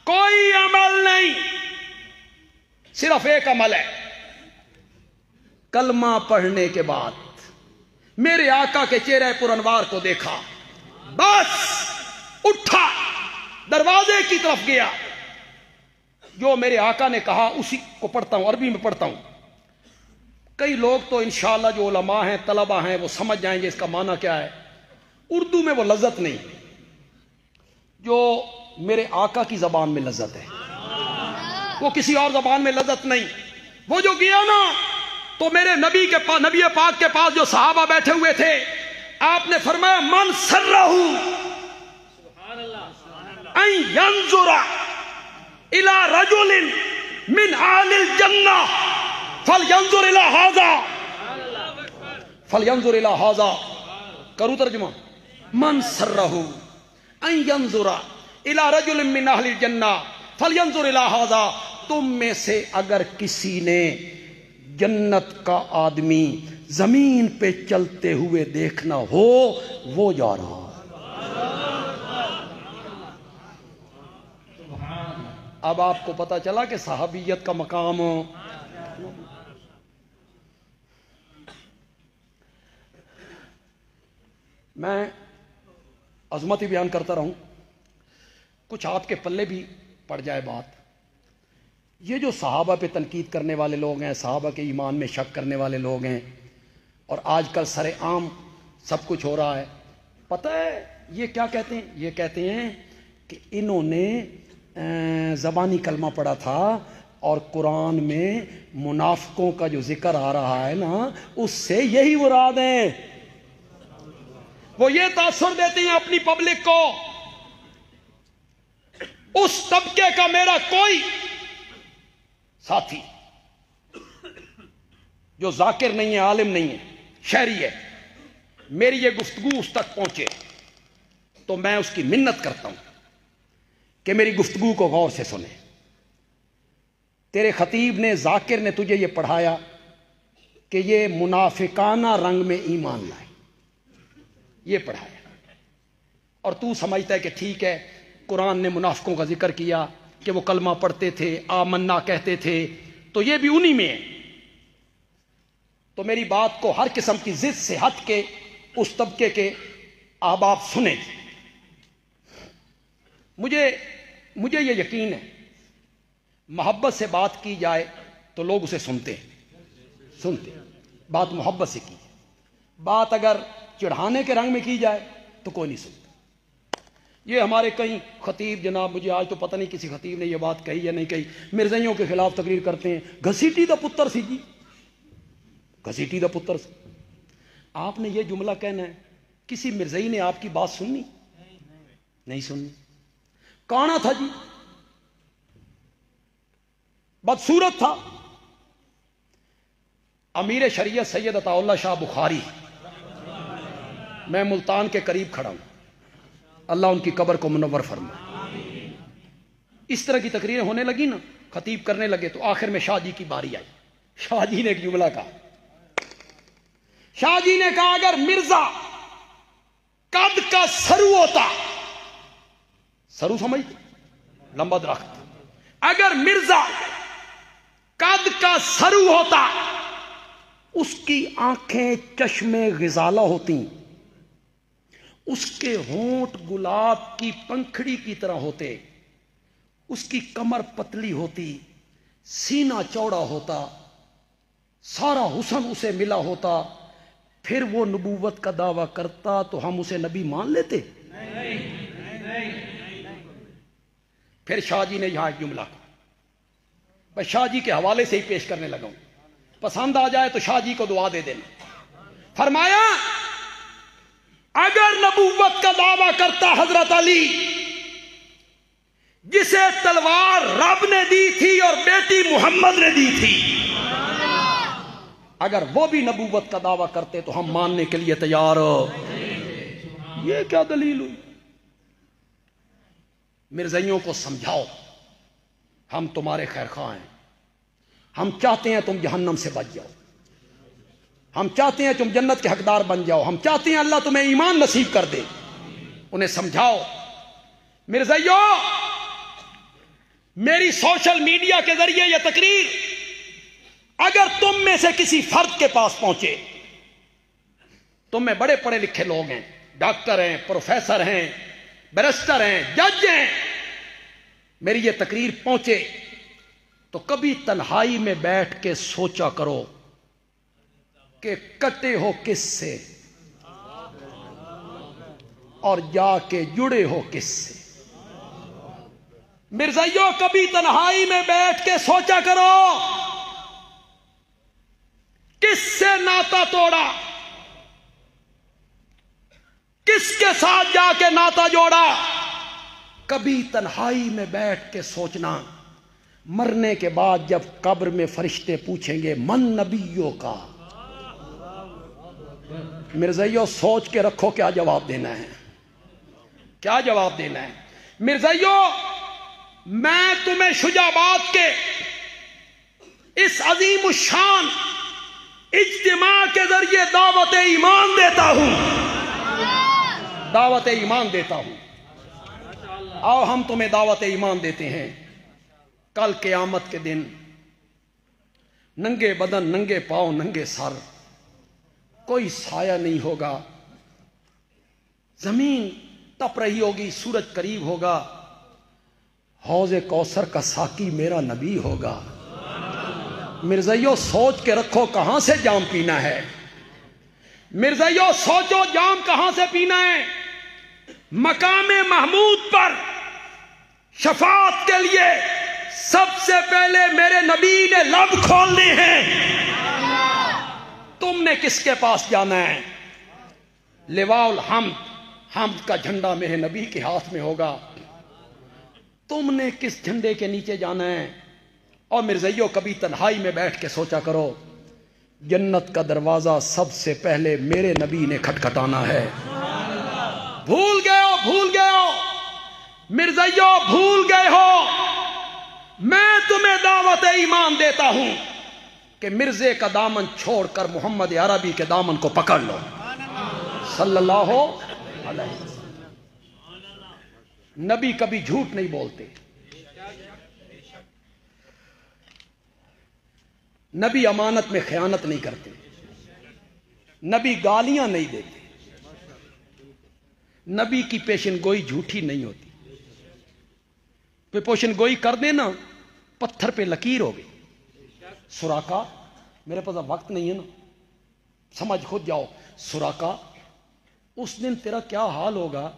کوئی عمل نہیں، صرف ایک عمل ہے، کلمہ پڑھنے کے بعد میرے آقا کے چہرہ پر انوار کو دیکھا، بس اٹھا، دروازے کی طرف گیا، جو میرے آقا نے کہا اسی کو پڑھتا ہوں، عربی میں پڑھتا ہوں، کئی لوگ تو انشاءاللہ جو علماء ہیں، طلبہ ہیں، وہ سمجھ جائیں گے اس کا معنی کیا ہے، اردو میں وہ لذت نہیں جو میرے آقا کی زبان میں لذت ہے، وہ کسی اور زبان میں لذت نہیں، وہ جو گیا نا تو میرے نبی پاک کے پاس جو صحابہ بیٹھے ہوئے تھے، آپ نے فرمایا من سرہ ان ینظر الى رجل من اہل الجنہ فلینظر الى ھذا، کروں ترجمہ، من سرہ ان ینظر الى رجل من اہل الجنہ فلینظر الى ھذا، تم میں سے اگر کسی نے جنت کا آدمی زمین پہ چلتے ہوئے دیکھنا ہو، وہ جا رہا، اب آپ کو پتا چلا کہ صحابیت کا مقام، میں عظمت ہی بیان کرتا رہوں، کچھ آپ کے پلے بھی پڑ جائے بات، یہ جو صحابہ پہ تنقید کرنے والے لوگ ہیں، صحابہ کے ایمان میں شک کرنے والے لوگ ہیں، اور آج کل سر عام سب کچھ ہو رہا ہے، پتہ ہے یہ کیا کہتے ہیں؟ یہ کہتے ہیں کہ انہوں نے زبانی کلمہ پڑھا تھا اور قرآن میں منافقوں کا جو ذکر آ رہا ہے نا، اس سے یہی مراد ہیں، وہ یہ تاثر دیتے ہیں اپنی پبلک کو، اس طبقے کا میرا کوئی ساتھی جو ذاکر نہیں ہے، عالم نہیں ہے، شہری ہے، میری یہ گفتگو اس تک پہنچے تو میں اس کی منت کرتا ہوں کہ میری گفتگو کو غور سے سنے، تیرے خطیب نے، ذاکر نے تجھے یہ پڑھایا کہ یہ منافقانہ رنگ میں ایمان لائے، یہ پڑھایا، اور تو سمجھتا ہے کہ ٹھیک ہے، قرآن نے منافقوں کا ذکر کیا کہ وہ کلمہ پڑھتے تھے، آمنا کہتے تھے، تو یہ بھی انہی میں ہے، تو میری بات کو ہر قسم کی ضد سے ہٹ کے اس طبقے کے احباب سنیں، مجھے یہ یقین ہے محبت سے بات کی جائے تو لوگ اسے سنتے بات محبت سے کی، بات اگر چڑھانے کے رنگ میں کی جائے تو کوئی نہیں سنتا، یہ ہمارے کئی خطیب جناب، مجھے آج تو پتہ نہیں کسی خطیب نے یہ بات کہی یا نہیں کہی، مرزائیوں کے خلاف تقریر کرتے ہیں، گھسیٹی دا پتر سی جی، گھسیٹی دا پتر سی، آپ نے یہ جملہ کہنا ہے، کسی مرزائی نے آپ کی بات سننی؟ نہیں سننی، کانا تھا جی، بدصورت تھا، امیر شریعت سید عطا اللہ شاہ بخاری، میں ملتان کے قریب کھڑا ہوں، اللہ ان کی قبر کو منور فرمائے، اس طرح کی تقریریں ہونے لگی نا خطیب کرنے لگے تو آخر میں شاہ جی کی باری آئی. شاہ جی نے ایک جملہ کہا. شاہ جی نے کہا اگر مرزا قد کا سرو ہوتا، سرو سمجھتے لمبا درخت، اگر مرزا قد کا سرو ہوتا، اس کی آنکھیں چشمے غزالہ ہوتی، اس کے ہونٹ گلاب کی پنکھڑی کی طرح ہوتے، اس کی کمر پتلی ہوتی، سینہ چوڑا ہوتا، سارا حسن اسے ملا ہوتا، پھر وہ نبوت کا دعویٰ کرتا تو ہم اسے نبی مان لیتے؟ پھر شاہ جی نے یہاں ایک جملہ کہا، میں شاہ جی کے حوالے سے ہی پیش کرنے لگا ہوں، پسند آ جائے تو شاہ جی کو دعا دے دینا. فرمایا اگر نبوت کا دعویٰ کرتا حضرت علی، جسے تلوار رب نے دی تھی اور بیٹی محمد نے دی تھی، اگر وہ بھی نبوت کا دعویٰ کرتے تو ہم ماننے کے لیے تیار ہو. یہ کیا دلیل ہوئی؟ مرزائیوں کو سمجھاؤ ہم تمہارے خیر خواہ ہیں، ہم چاہتے ہیں تم جہنم سے بچ جاؤ، ہم چاہتے ہیں تم جنت کے حقدار بن جاؤ، ہم چاہتے ہیں اللہ تمہیں ایمان نصیب کر دے. انہیں سمجھاؤ مرزائیوں، میری سوشل میڈیا کے ذریعے یہ تقریر اگر تم میں سے کسی فرد کے پاس پہنچے، تم میں بڑے پڑھے لکھے لوگ ہیں، ڈاکٹر ہیں، پروفیسر ہیں، بیرسٹر ہیں، جج ہیں، میری یہ تقریر پہنچے تو کبھی تنہائی میں بیٹھ کے سوچا کرو کہ کٹے ہو کس سے اور جا کے جڑے ہو کس سے. مرزائیوں کبھی تنہائی میں بیٹھ کے سوچا کرو کس سے ناتا توڑا، کس کے ساتھ جا کے ناتا جوڑا. کبھی تنہائی میں بیٹھ کے سوچنا، مرنے کے بعد جب قبر میں فرشتے پوچھیں گے من نبیوں کا، مرزائیوں سوچ کے رکھو کیا جواب دینا ہے، کیا جواب دینا ہے. مرزائیوں میں تمہیں شجاعت کے اس عظیم الشان اجتماع کے ذریعے دعوت ایمان دیتا ہوں، دعوت ایمان دیتا ہوں. آؤ ہم تمہیں دعوت ایمان دیتے ہیں. کل قیامت کے دن ننگے بدن، ننگے پاؤں، ننگے سر، کوئی سایہ نہیں ہوگا، زمین تپ رہی ہوگی، سورج قریب ہوگا، حوض کوثر کا ساقی میرا نبی ہوگا. مرزائیوں سوچ کے رکھو کہاں سے جام پینا ہے. مرزائیوں سوچو جام کہاں سے پینا ہے. مقام محمود پر شفاعت کے لیے سب سے پہلے میرے نبی نے لب کھولنے ہیں. تم نے کس کے پاس جانا ہے؟ لواء الحمد، حمد کا جھنڈا میرے نبی کے ہاتھ میں ہوگا. تم نے کس جھنڈے کے نیچے جانا ہے؟ اور مرزائیوں کبھی تنہائی میں بیٹھ کے سوچا کرو جنت کا دروازہ سب سے پہلے میرے نبی نے کھٹکھٹانا ہے. بھول گئے ہو، بھول گئے ہو مرزائیوں، بھول گئے ہو. میں تمہیں دعوت ایمان دیتا ہوں کہ مرزے کا دامن چھوڑ کر محمد عربی کے دامن کو پکڑ لو صلی اللہ علیہ وسلم. نبی کبھی جھوٹ نہیں بولتے، نبی امانت میں خیانت نہیں کرتے، نبی گالیاں نہیں دیتے، نبی کی پیشن گوئی جھوٹی نہیں ہوتی. پیشن گوئی کر دینا پتھر پہ لکیر ہو گئی. سراقہ، میرے پاس وقت نہیں ہے نا، سمجھ خود جاؤ. سراقہ، اس دن تیرا کیا حال ہوگا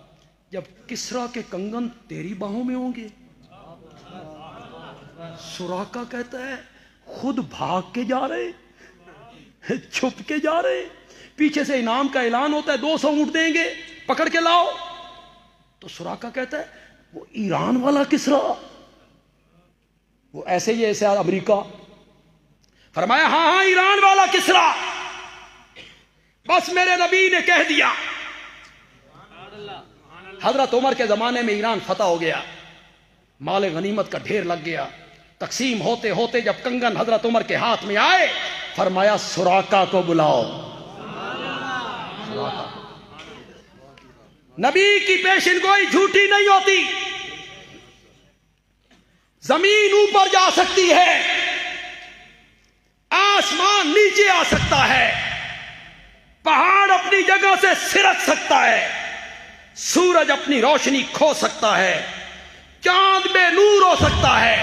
جب کسرا کے کنگن تیری باہوں میں ہوں گے. سراقہ کہتا ہے خود بھاگ کے جا رہے، چھپ کے جا رہے، پیچھے سے انعام کا اعلان ہوتا ہے 200 اونٹ دیں گے، پکڑ کے لاؤ. تو سراقہ کہتا ہے وہ ایران والا کسرا، وہ ایسے ہی ایسے امریکہ. فرمایا ہاں ہاں ایران والا کسرا. بس میرے نبی نے کہہ دیا. حضرت عمر کے زمانے میں ایران فتح ہو گیا، مال غنیمت کا ڈھیر لگ گیا، تقسیم ہوتے ہوتے جب کنگن حضرت عمر کے ہاتھ میں آئے، فرمایا سراقہ کو بلاؤ. نبی کی پیشن گوئی جھوٹی نہیں ہوتی. زمین اوپر جا سکتی ہے، آسمان نیچے آ سکتا ہے، پہاڑ اپنی جگہ سے سرک سکتا ہے، سورج اپنی روشنی کھو سکتا ہے، چاند بے نور ہو سکتا ہے،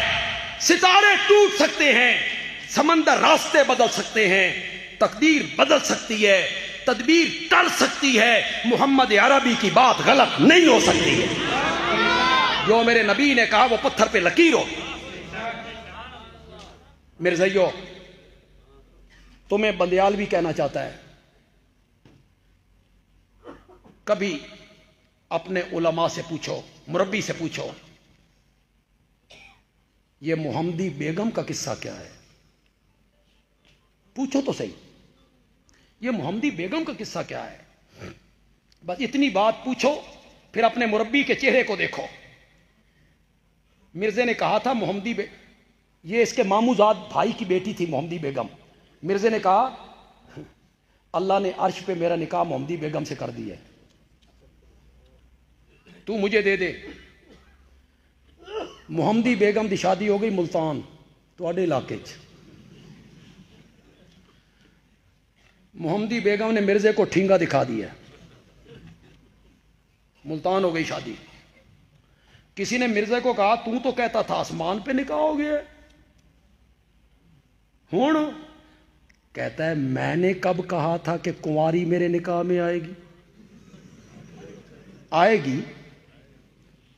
ستارے ٹوٹ سکتے ہیں، سمندر راستے بدل سکتے ہیں، تقدیر بدل سکتی ہے، تدبیر ٹل سکتی ہے، محمد عربی کی بات غلط نہیں ہو سکتی ہے. جو میرے نبی نے کہا وہ پتھر پہ لکیر ہو. مرزائیو، تمہیں بندیال بھی کہنا چاہتا ہے. کبھی اپنے علماء سے پوچھو، مربی سے پوچھو، یہ محمدی بیگم کا قصہ کیا ہے؟ پوچھو تو صحیح، یہ محمدی بیگم کا قصہ کیا ہے؟ بس اتنی بات پوچھو، پھر اپنے مربی کے چہرے کو دیکھو. مرزے نے کہا تھا محمدی یہ اس کے ماموزاد بھائی کی بیٹی تھی محمدی بیگم. مرزے نے کہا اللہ نے عرش پہ میرا نکاح محمدی بیگم سے کر دیا ہے، تو مجھے دے دے. محمدی بیگم دی شادی ہو گئی ملتان تواڈے علاقے چ. محمدی بیگم نے مرزے کو ٹھینگا دکھا دیا، ملتان ہو گئی شادی. کسی نے مرزے کو کہا تو کہتا تھا آسمان پہ نکاح ہو گیا، ہوں کہتا ہے میں نے کب کہا تھا کہ کنواری میرے نکاح میں آئے گی؟ آئے گی.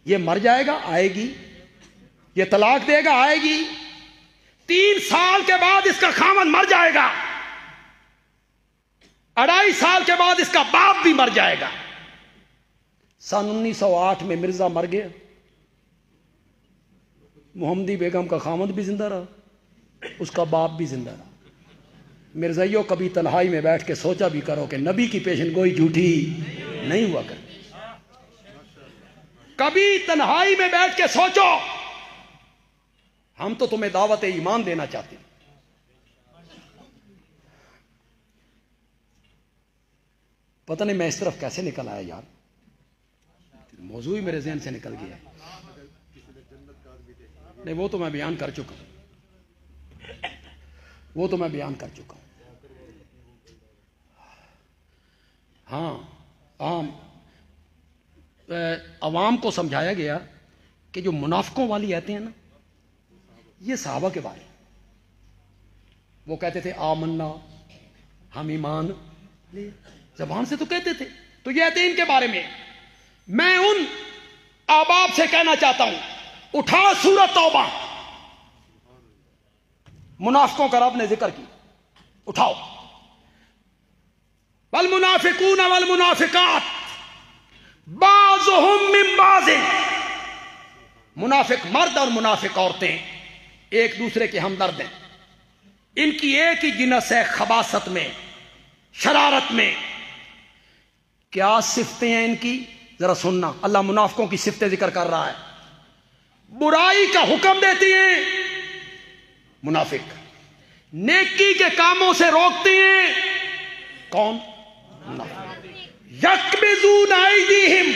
یہ مر جائے گا، آئے گی. یہ طلاق دے گا، آئے گی. 3 سال کے بعد اس کا خامن مر جائے گا، 2.5 سال کے بعد اس کا باپ بھی مر جائے گا. سن 1908 میں مرزا مر گیا، محمدی بیگم کا خامد بھی زندہ رہا، اس کا باپ بھی زندہ رہا. مرزائیوں، کبھی تنہائی میں بیٹھ کے سوچا بھی کرو کہ نبی کی پیشن گوئی جھوٹی نہیں ہوا کرتی. کبھی تنہائی میں بیٹھ کے سوچو. ہم تو تمہیں دعوت ایمان دینا چاہتے ہیں. پتہ نہیں میں اس طرف کیسے نکل آیا یار، موضوع ہی میرے ذہن سے نکل گیا. نہیں وہ تو میں بیان کر چکا ہوں، وہ تو میں بیان کر چکا ہوں. ہاں عوام کو سمجھایا گیا کہ جو منافقوں والی آیتیں ہیں نا، یہ صحابہ کے بارے. وہ کہتے تھے آمنا، ہم ایمان لے، زبان سے تو کہتے تھے، تو یہ آیتیں ان کے بارے میں. میں ان احباب سے کہنا چاہتا ہوں، اٹھا سورۃ توبہ، منافقوں کا رب نے ذکر کی، اٹھاؤ. والمنافقون والمنافقات بعضهم من بعض. منافق مرد اور منافق عورتیں ایک دوسرے کے ہمدرد ہیں. ان کی ایک ہی جنس ہے خباثت میں، شرارت میں. کیا صفتیں ہیں ان کی؟ ذرا سننا. اللہ منافقوں کی صفتیں ذکر کر رہا ہے. برائی کا حکم دیتی ہیں منافق، نیکی کے کاموں سے روکتی ہیں کون؟ منافق. یکبضون ایدیہم،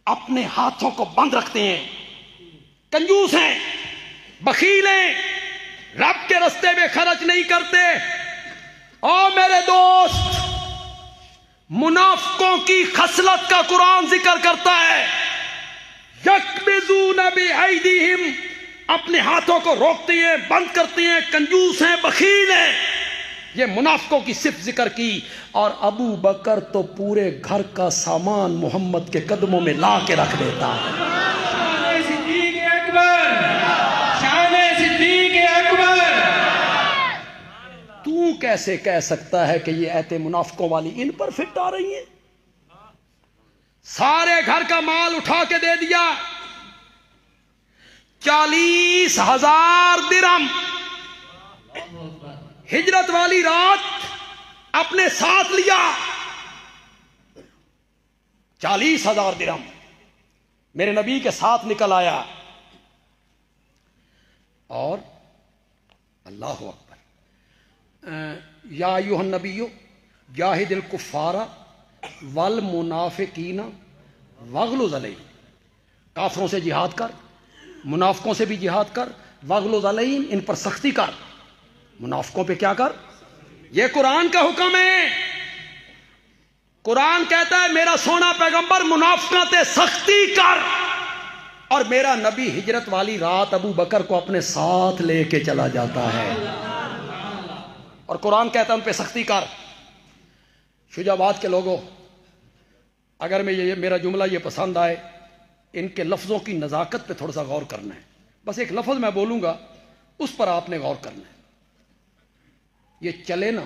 اپنے ہاتھوں کو بند رکھتے ہیں، کنجوس ہیں، بخیل ہیں، رب کے رستے میں خرچ نہیں کرتے. او میرے دوست، منافقوں کی خصلت کا قرآن ذکر کرتا ہے. یکبضون بایدیہم، اپنے ہاتھوں کو روکتے ہیں، بند کرتے ہیں، کنجوس ہیں، بخیل ہیں. یہ منافقوں کی صفت ذکر کی. اور ابو بکر تو پورے گھر کا سامان محمد کے قدموں میں لا کے رکھ دیتا ہے. شان صدیق اکبر، شان صدیق اکبر. تو کیسے کہہ سکتا ہے کہ یہ ایتیں منافقوں والی ان پر فٹ آ رہی ہیں؟ سارے گھر کا مال اٹھا کے دے دیا، 40,000 درہم. ہجرت والی رات اپنے ساتھ لیا، 40,000 درہم میرے نبی کے ساتھ نکل آیا. اور اللہ اکبر، یا ایھا النبی جاہد الکفار والمنافقین واغلظ علیہم، کافروں سے جہاد کر، منافقوں سے بھی جہاد کر، واغلظ علیہم، ان پر سختی کر، منافقوں پہ کیا کر؟ یہ قرآن کا حکم ہے۔ قرآن کہتا ہے میرا سونا پیغمبر منافقوں تے سختی کر، اور میرا نبی ہجرت والی رات ابو بکر کو اپنے ساتھ لے کے چلا جاتا ہے، اور قرآن کہتا ہے ان پہ سختی کر۔ شجاع آباد کے لوگوں، اگر میں یہ میرا جملہ یہ پسند آئے، ان کے لفظوں کی نزاکت پہ تھوڑا سا غور کرنا ہے۔ بس ایک لفظ میں بولوں گا، اس پر آپ نے غور کرنا ہے۔ یہ چلے نا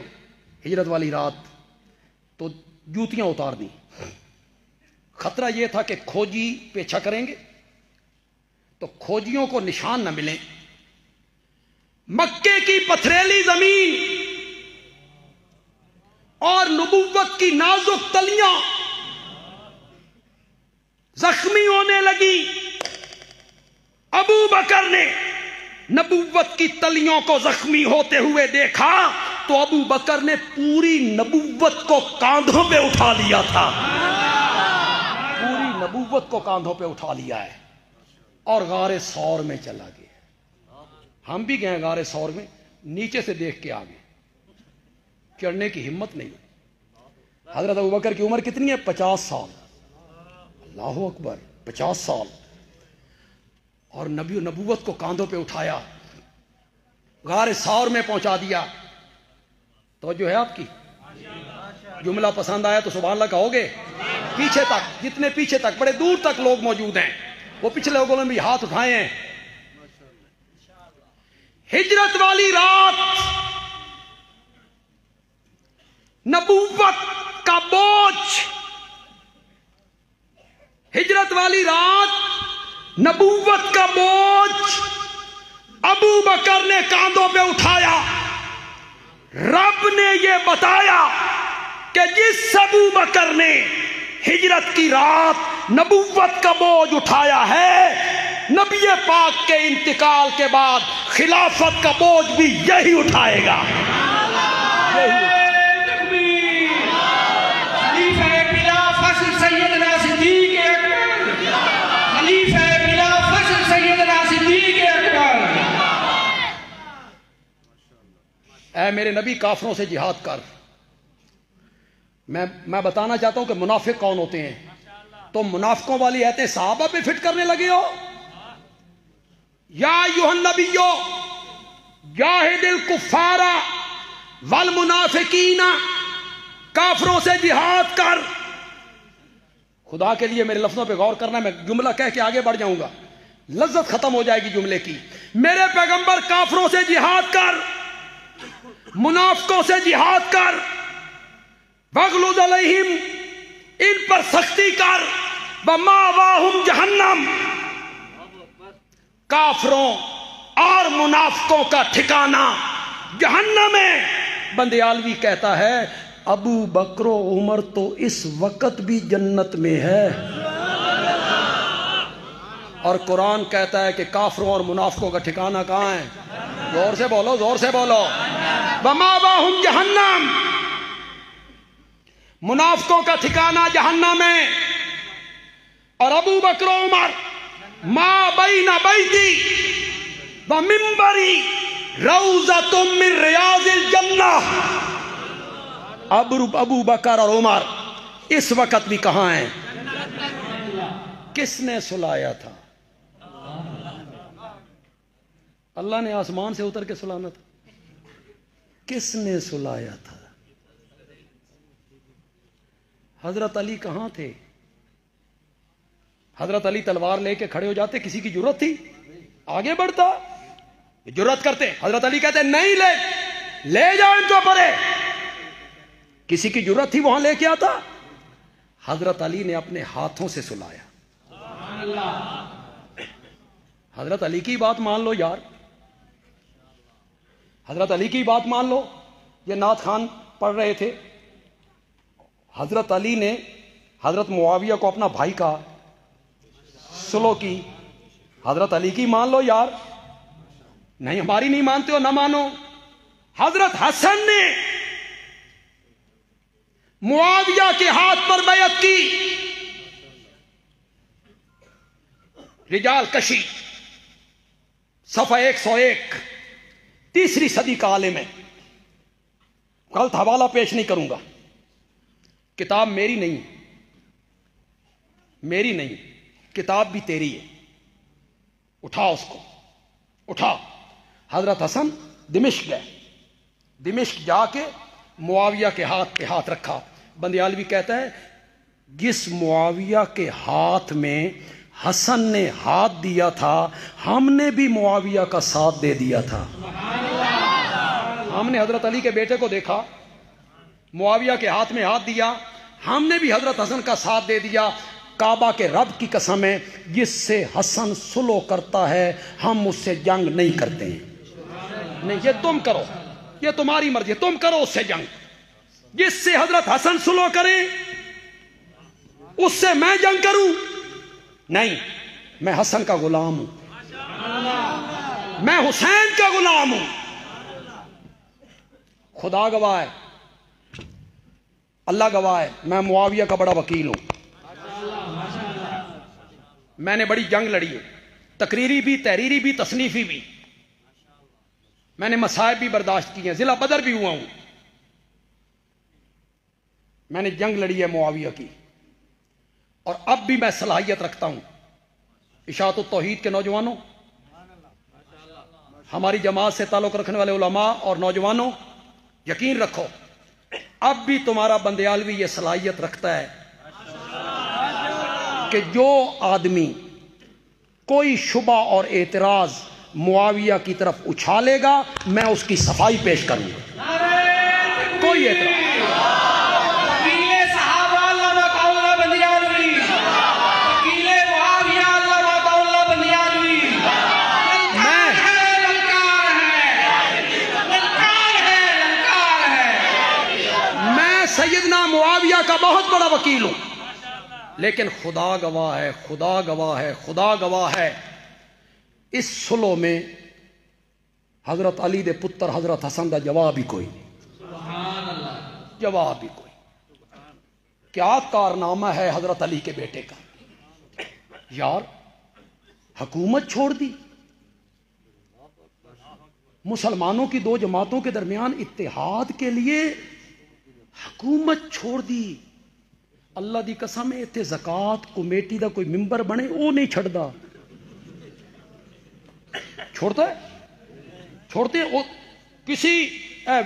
ہجرت والی رات تو جوتیاں اتار دیں، خطرہ یہ تھا کہ کھوجی پیچھا کریں گے تو کھوجیوں کو نشان نہ ملیں۔ مکے کی پتھریلی زمین اور نبوت کی نازک تلیاں زخمی ہونے لگی۔ ابو بکر نے نبوت کی تلیوں کو زخمی ہوتے ہوئے دیکھا تو ابو بکر نے پوری نبوت کو کاندھوں پہ اٹھا لیا تھا، پوری نبوت کو کاندھوں پہ اٹھا لیا ہے، اور غار ثور میں چلا گیا۔ ہم بھی گئے غار ثور میں، نیچے سے دیکھ کے آگے، چڑھنے کی ہمت نہیں۔ حضرت ابوبکر کی عمر کتنی ہے؟ 50 سال۔ اللہ اکبر، 50 سال، اور نبی و نبوت کو کاندھوں پہ اٹھایا، غار ثور میں پہنچا دیا۔ توجہ ہے آپ کی؟ جملہ پسند آیا تو سبحان اللہ کہو گے؟ پیچھے تک، جتنے پیچھے تک، بڑے دور تک لوگ موجود ہیں، وہ پچھلے لوگوں نے بھی ہاتھ اٹھائے ہیں۔ ہجرت والی رات نبوت کا بوجھ، ہجرت والی رات نبوت کا بوجھ ابو بکر نے کاندھوں پہ اٹھایا۔ رب نے یہ بتایا کہ جس ابو بکر نے ہجرت کی رات نبوت کا بوجھ اٹھایا ہے، نبی پاک کے انتقال کے بعد خلافت کا بوجھ بھی یہی اٹھائے گا۔ اے میرے نبی کافروں سے جہاد کر۔ میں بتانا چاہتا ہوں کہ منافق کون ہوتے ہیں۔ تو منافقوں والی ایتیں صحابہ پہ فٹ کرنے لگے ہو۔ یا ایھا النبی جاہد الکفار والمنافقین، کافروں سے جہاد کر۔ خدا کے لیے میرے لفظوں پہ غور کرنا ہے، میں جملہ کہہ کے آگے بڑھ جاؤں گا، لذت ختم ہو جائے گی جملے کی۔ میرے پیغمبر کافروں سے جہاد کر، منافقوں سے جہاد کر، واغلظ علیہم، ان پر سختی کر، ومأواہم جہنم، کافروں اور منافقوں کا ٹھکانہ جہنم ہے۔ بندیالوی کہتا ہے ابو بکر و عمر تو اس وقت بھی جنت میں ہے، اور قرآن کہتا ہے کہ کافروں اور منافقوں کا ٹھکانہ کہاں ہے؟ زور سے بولو، زور سے بولو۔ ومأواہم جہنم، منافقوں کا ٹھکانہ جہنم ہے، اور ابو بکر و عمر ما بین بیتی و منبری روضۃ من ریاض الجنہ، ابو بکر اور عمر اس وقت بھی کہاں ہیں؟ کس نے سلایا تھا؟ اللہ نے آسمان سے اتر کے سلانا تھا؟ کس نے سلایا تھا؟ حضرت علی کہاں تھے؟ حضرت علی تلوار لے کے کھڑے ہو جاتے، کسی کی جرت تھی؟ آگے بڑھتا، جرت کرتے، حضرت علی کہتے نہیں، لے جاؤ ان کو پرے۔ کسی کی جرت تھی وہاں لے کے آتا؟ حضرت علی نے اپنے ہاتھوں سے سلایا۔ حضرت علی کی بات مان لو یار، حضرت علی کی بات مان لو۔ یہ نعت خان پڑھ رہے تھے، حضرت علی نے حضرت معاویہ کو اپنا بھائی کہا، سلو کی، حضرت علی کی مان لو یار۔ نہیں ہماری نہیں مانتے ہو نہ مانو. حضرت حسن نے معاویہ کے ہاتھ پر بیعت کی. رجال کشی صفحہ 101 تیسری صدی کا عالم ہے. غلط حوالہ پیش نہیں کروں گا. کتاب میری نہیں، میری نہیں، کتاب بھی تیری ہے. اٹھا اس کو، اٹھا. حضرت حسن دمشق گئے. دمشق جا کے معاویہ کے ہاتھ پہ ہاتھ رکھا. بندیالوی کہتا ہے جس معاویہ کے ہاتھ میں حسن نے ہاتھ دیا تھا ہم نے بھی معاویہ کا ساتھ دے دیا تھا. ہم نے حضرت علی کے بیٹے کو دیکھا، معاویہ کے ہاتھ میں ہاتھ دیا، ہم نے بھی حضرت حسن کا ساتھ دے دیا. کعبہ کے رب کی قسم ہے جس سے حسن سلو کرتا ہے ہم اس سے جنگ نہیں کرتے ہیں. نہیں، یہ تم کرو، یہ تمہاری مرضی، تم کرو اس سے جنگ. جس سے حضرت حسن سلو کرے اس سے میں جنگ کروں؟ نہیں، میں حسن کا غلام ہوں، میں حسین کا غلام ہوں. خدا گواہ ہے، اللہ گواہ ہے، میں معاویہ کا بڑا وکیل ہوں. میں نے بڑی جنگ لڑی ہے، تقریری بھی، تحریری بھی، تصنیفی بھی. میں نے مصائب بھی برداشت کی ہیں، ضلع بدر بھی ہوا ہوں. میں نے جنگ لڑی ہے معاویہ کی، اور اب بھی میں صلاحیت رکھتا ہوں. اشاعت التوحید کے نوجوانوں، ہماری جماعت سے تعلق رکھنے والے علماء اور نوجوانوں، یقین رکھو اب بھی تمہارا بندیالوی یہ صلاحیت رکھتا ہے کہ جو آدمی کوئی شبہ اور اعتراض معاویہ کی طرف اچھالے گا میں اس کی صفائی پیش کروں گا. کوئی اعتراض. سیدنا معاویہ کا بہت بڑا وکیل ہوں، لیکن خدا گواہ ہے، خدا گواہ ہے، خدا گواہ ہے، اس سلو میں حضرت علی دے پتر حضرت حسن دا جواب ہی کوئی نہیں. جواب ہی کوئی. کیا کارنامہ ہے حضرت علی کے بیٹے کا. یار حکومت چھوڑ دی، مسلمانوں کی دو جماعتوں کے درمیان اتحاد کے لیے حکومت چھوڑ دی. اللہ دی قسم ہے اتنے زکات کمیٹی دا کوئی ممبر بنے وہ نہیں چھڑدا. چھوڑتا ہے؟ چھوڑتے ہیں؟ کسی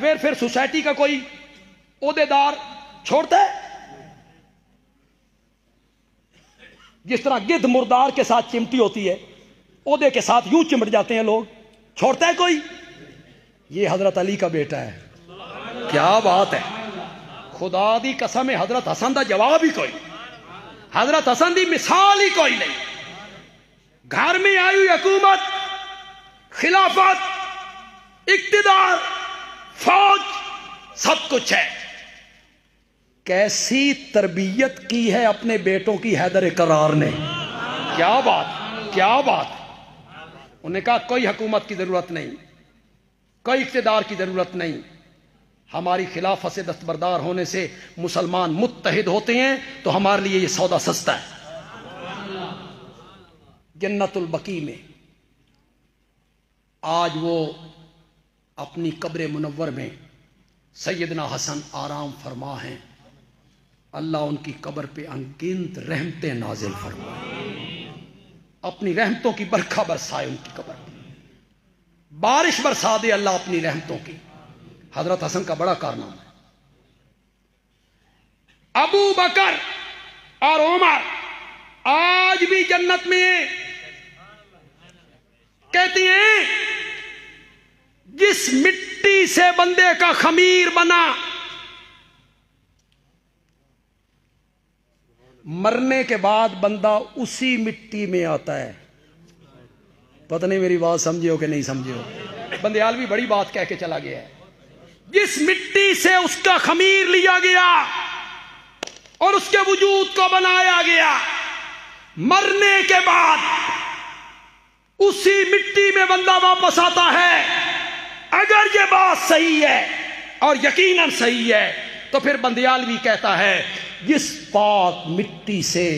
ویلفیئر سوسائٹی کا کوئی عہدے دار چھوڑتا ہے؟ جس طرح گدھ مردار کے ساتھ چمٹی ہوتی ہے، عہدے کے ساتھ یوں چمٹ جاتے ہیں لوگ. چھوڑتا ہے کوئی؟ یہ حضرت علی کا بیٹا ہے. کیا بات ہے. خدا دی قسم ہے حضرت حسن دا جواب ہی کوئی، حضرت حسن دی مثال ہی کوئی نہیں. گھر میں آئی ہوئی حکومت، خلافت، اقتدار، فوج، سب کچھ ہے. کیسی تربیت کی ہے اپنے بیٹوں کی حیدر کرار نے. کیا بات، کیا بات. انہوں نے کہا کوئی حکومت کی ضرورت نہیں، کوئی اقتدار کی ضرورت نہیں. ہماری خلافت سے دستبردار ہونے سے مسلمان متحد ہوتے ہیں تو ہمارے لیے یہ سودا سستا ہے. جنت البقیع میں آج وہ اپنی قبر منور میں سیدنا حسن آرام فرما ہیں. اللہ ان کی قبر پہ انگنت رحمتیں نازل فرمائے، اپنی رحمتوں کی برکھا برسائے ان کی قبر پہ. بارش برسا دے اللہ اپنی رحمتوں کی. حضرت حسن کا بڑا کارنامہ ہے. ابو بکر اور عمر آج بھی جنت میں کہتے ہیں جس مٹی سے بندے کا خمیر بنا مرنے کے بعد بندہ اسی مٹی میں آتا ہے. پتہ نہیں میری بات سمجھے ہو کہ نہیں سمجھے ہو. بندیالوی بڑی بات کہہ کے چلا گیا ہے. جس مٹی سے اس کا خمیر لیا گیا اور اس کے وجود کو بنایا گیا، مرنے کے بعد اسی مٹی میں بندہ واپس آتا ہے. اگر یہ بات صحیح ہے اور یقیناً صحیح ہے تو پھر بندیالوی کہتا ہے جس پاک مٹی سے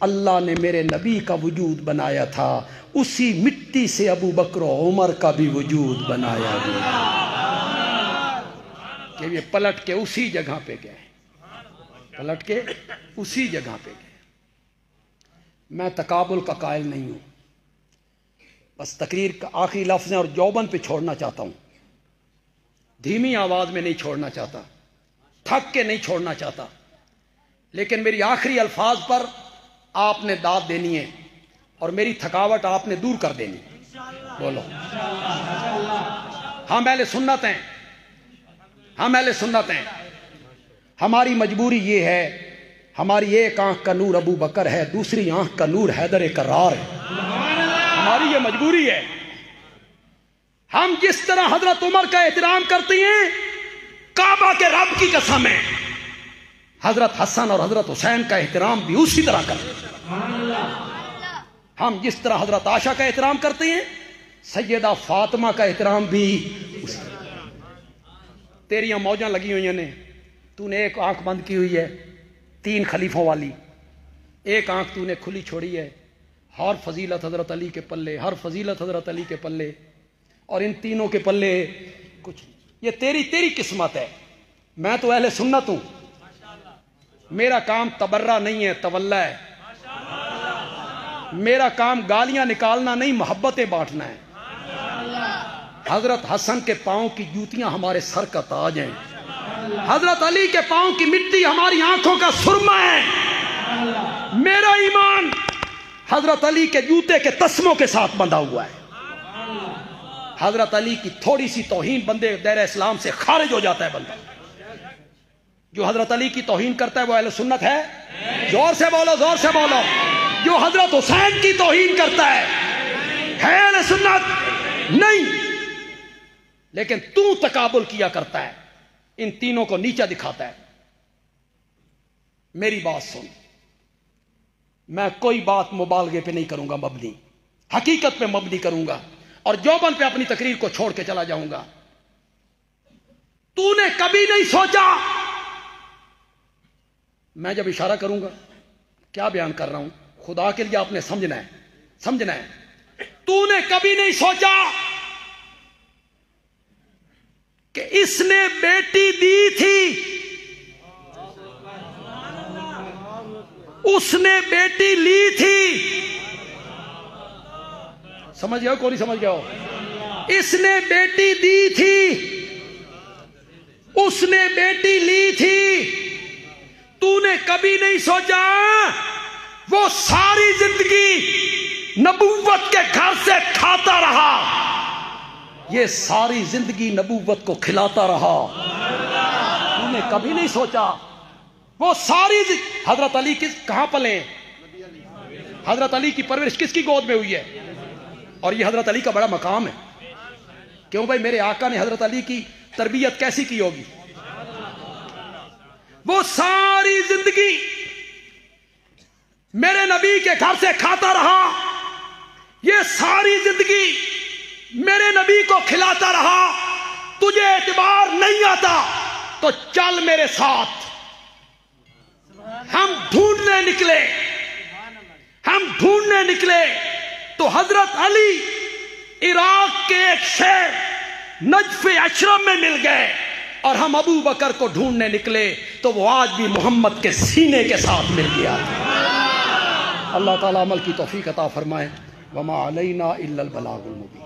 اللہ نے میرے نبی کا وجود بنایا تھا اسی مٹی سے ابو بکر و عمر کا بھی وجود بنایا گیا. کہ یہ پلٹ کے اسی جگہ پہ گئے، پلٹ کے اسی جگہ پہ گئے. میں تقابل کا قائل نہیں ہوں، بس تقریر کا آخری لفظ ہیں اور جوبن پہ چھوڑنا چاہتا ہوں. دھیمی آواز میں نہیں چھوڑنا چاہتا، تھک کے نہیں چھوڑنا چاہتا، لیکن میری آخری الفاظ پر آپ نے داد دینی ہے اور میری تھکاوٹ آپ نے دور کر دینی. بولو. ہم اہل سنت ہیں، ہم اہل سنت ہیں. ہماری مجبوری یہ ہے، ہماری ایک آنکھ کا نور ابو بکر ہے، دوسری آنکھ کا نور حیدر کرار ہے. ہماری یہ مجبوری ہے. ہم جس طرح حضرت عمر کا احترام کرتے ہیں کعبہ کے رب کی قسم ہے حضرت حسن اور حضرت حسین کا احترام بھی اسی طرح کرتے ہیں. ہم جس طرح حضرت عائشہ کا احترام کرتے ہیں سیدہ فاطمہ کا احترام بھی اسی طرح. تیریاں موجاں لگی ہوئی ہیں، تو نے ایک آنکھ بند کی ہوئی ہے 3 خلیفوں والی، ایک آنکھ تو نے کھلی چھوڑی ہے. ہر فضیلت حضرت علی کے پلے، ہر فضیلت حضرت علی کے پلے، اور ان تینوں کے پلے کچھ. یہ تیری قسمت ہے. میں تو اہل سنت ہوں، میرا کام تبرہ نہیں ہے، تولا ہے. میرا کام گالیاں نکالنا نہیں، محبتیں بانٹنا ہے. حضرت حسن کے پاؤں کی جوتیاں ہمارے سر کا تاج ہیں، حضرت علی کے پاؤں کی مٹی ہماری آنکھوں کا سرما ہے. میرا ایمان حضرت علی کے جوتے کے تسموں کے ساتھ بندھا ہوا ہے. حضرت علی کی تھوڑی سی توہین بندے دائرہ اسلام سے خارج ہو جاتا ہے. بندہ جو حضرت علی کی توہین کرتا ہے وہ اہل سنت ہے؟ زور سے بولو، زور سے بولو. جو حضرت حسین کی توہین کرتا ہے اہل سنت نہیں. لیکن تو تقابل کیا کرتا ہے، ان تینوں کو نیچا دکھاتا ہے. میری بات سن، میں کوئی بات مبالغے پہ نہیں کروں گا، مبنی حقیقت پہ مبنی کروں گا، اور جوبن پہ اپنی تقریر کو چھوڑ کے چلا جاؤں گا. تو نے کبھی نہیں سوچا، میں جب اشارہ کروں گا کیا بیان کر رہا ہوں خدا کے لیے آپ نے سمجھنا ہے، سمجھنا ہے. تو نے کبھی نہیں سوچا کہ اس نے بیٹی دی تھی، اس نے بیٹی لی تھی. سمجھ گئے ہو کوئی نہیں سمجھ گیا ہو؟ اس نے بیٹی دی تھی، اس نے بیٹی لی تھی. تو نے کبھی نہیں سوچا وہ ساری زندگی نبوت کے گھر سے کھاتا رہا، یہ ساری زندگی نبوت کو کھلاتا رہا. تو نے کبھی نہیں سوچا وہ ساری حضرت علی کہاں پلے؟ حضرت علی کی پرورش کس کی گود میں ہوئی ہے؟ اور یہ حضرت علی کا بڑا مقام ہے. کیوں بھائی؟ میرے آقا نے حضرت علی کی تربیت کیسی کی ہوگی؟ وہ ساری زندگی میرے نبی کے گھر سے کھاتا رہا، یہ ساری زندگی میرے نبی کو کھلاتا رہا. تجھے اعتبار نہیں آتا تو چل میرے ساتھ، ہم ڈھونڈنے نکلے، ہم ڈھونڈنے نکلے تو حضرت علی عراق کے ایک شہر نجف اشرم میں مل گئے، اور ہم ابو بکر کو ڈھونڈنے نکلے تو وہ آج بھی محمد کے سینے کے ساتھ مل گیا. اللہ تعالیٰ عمل کی توفیق عطا فرمائے. وما علینا الا البلاغ المبین.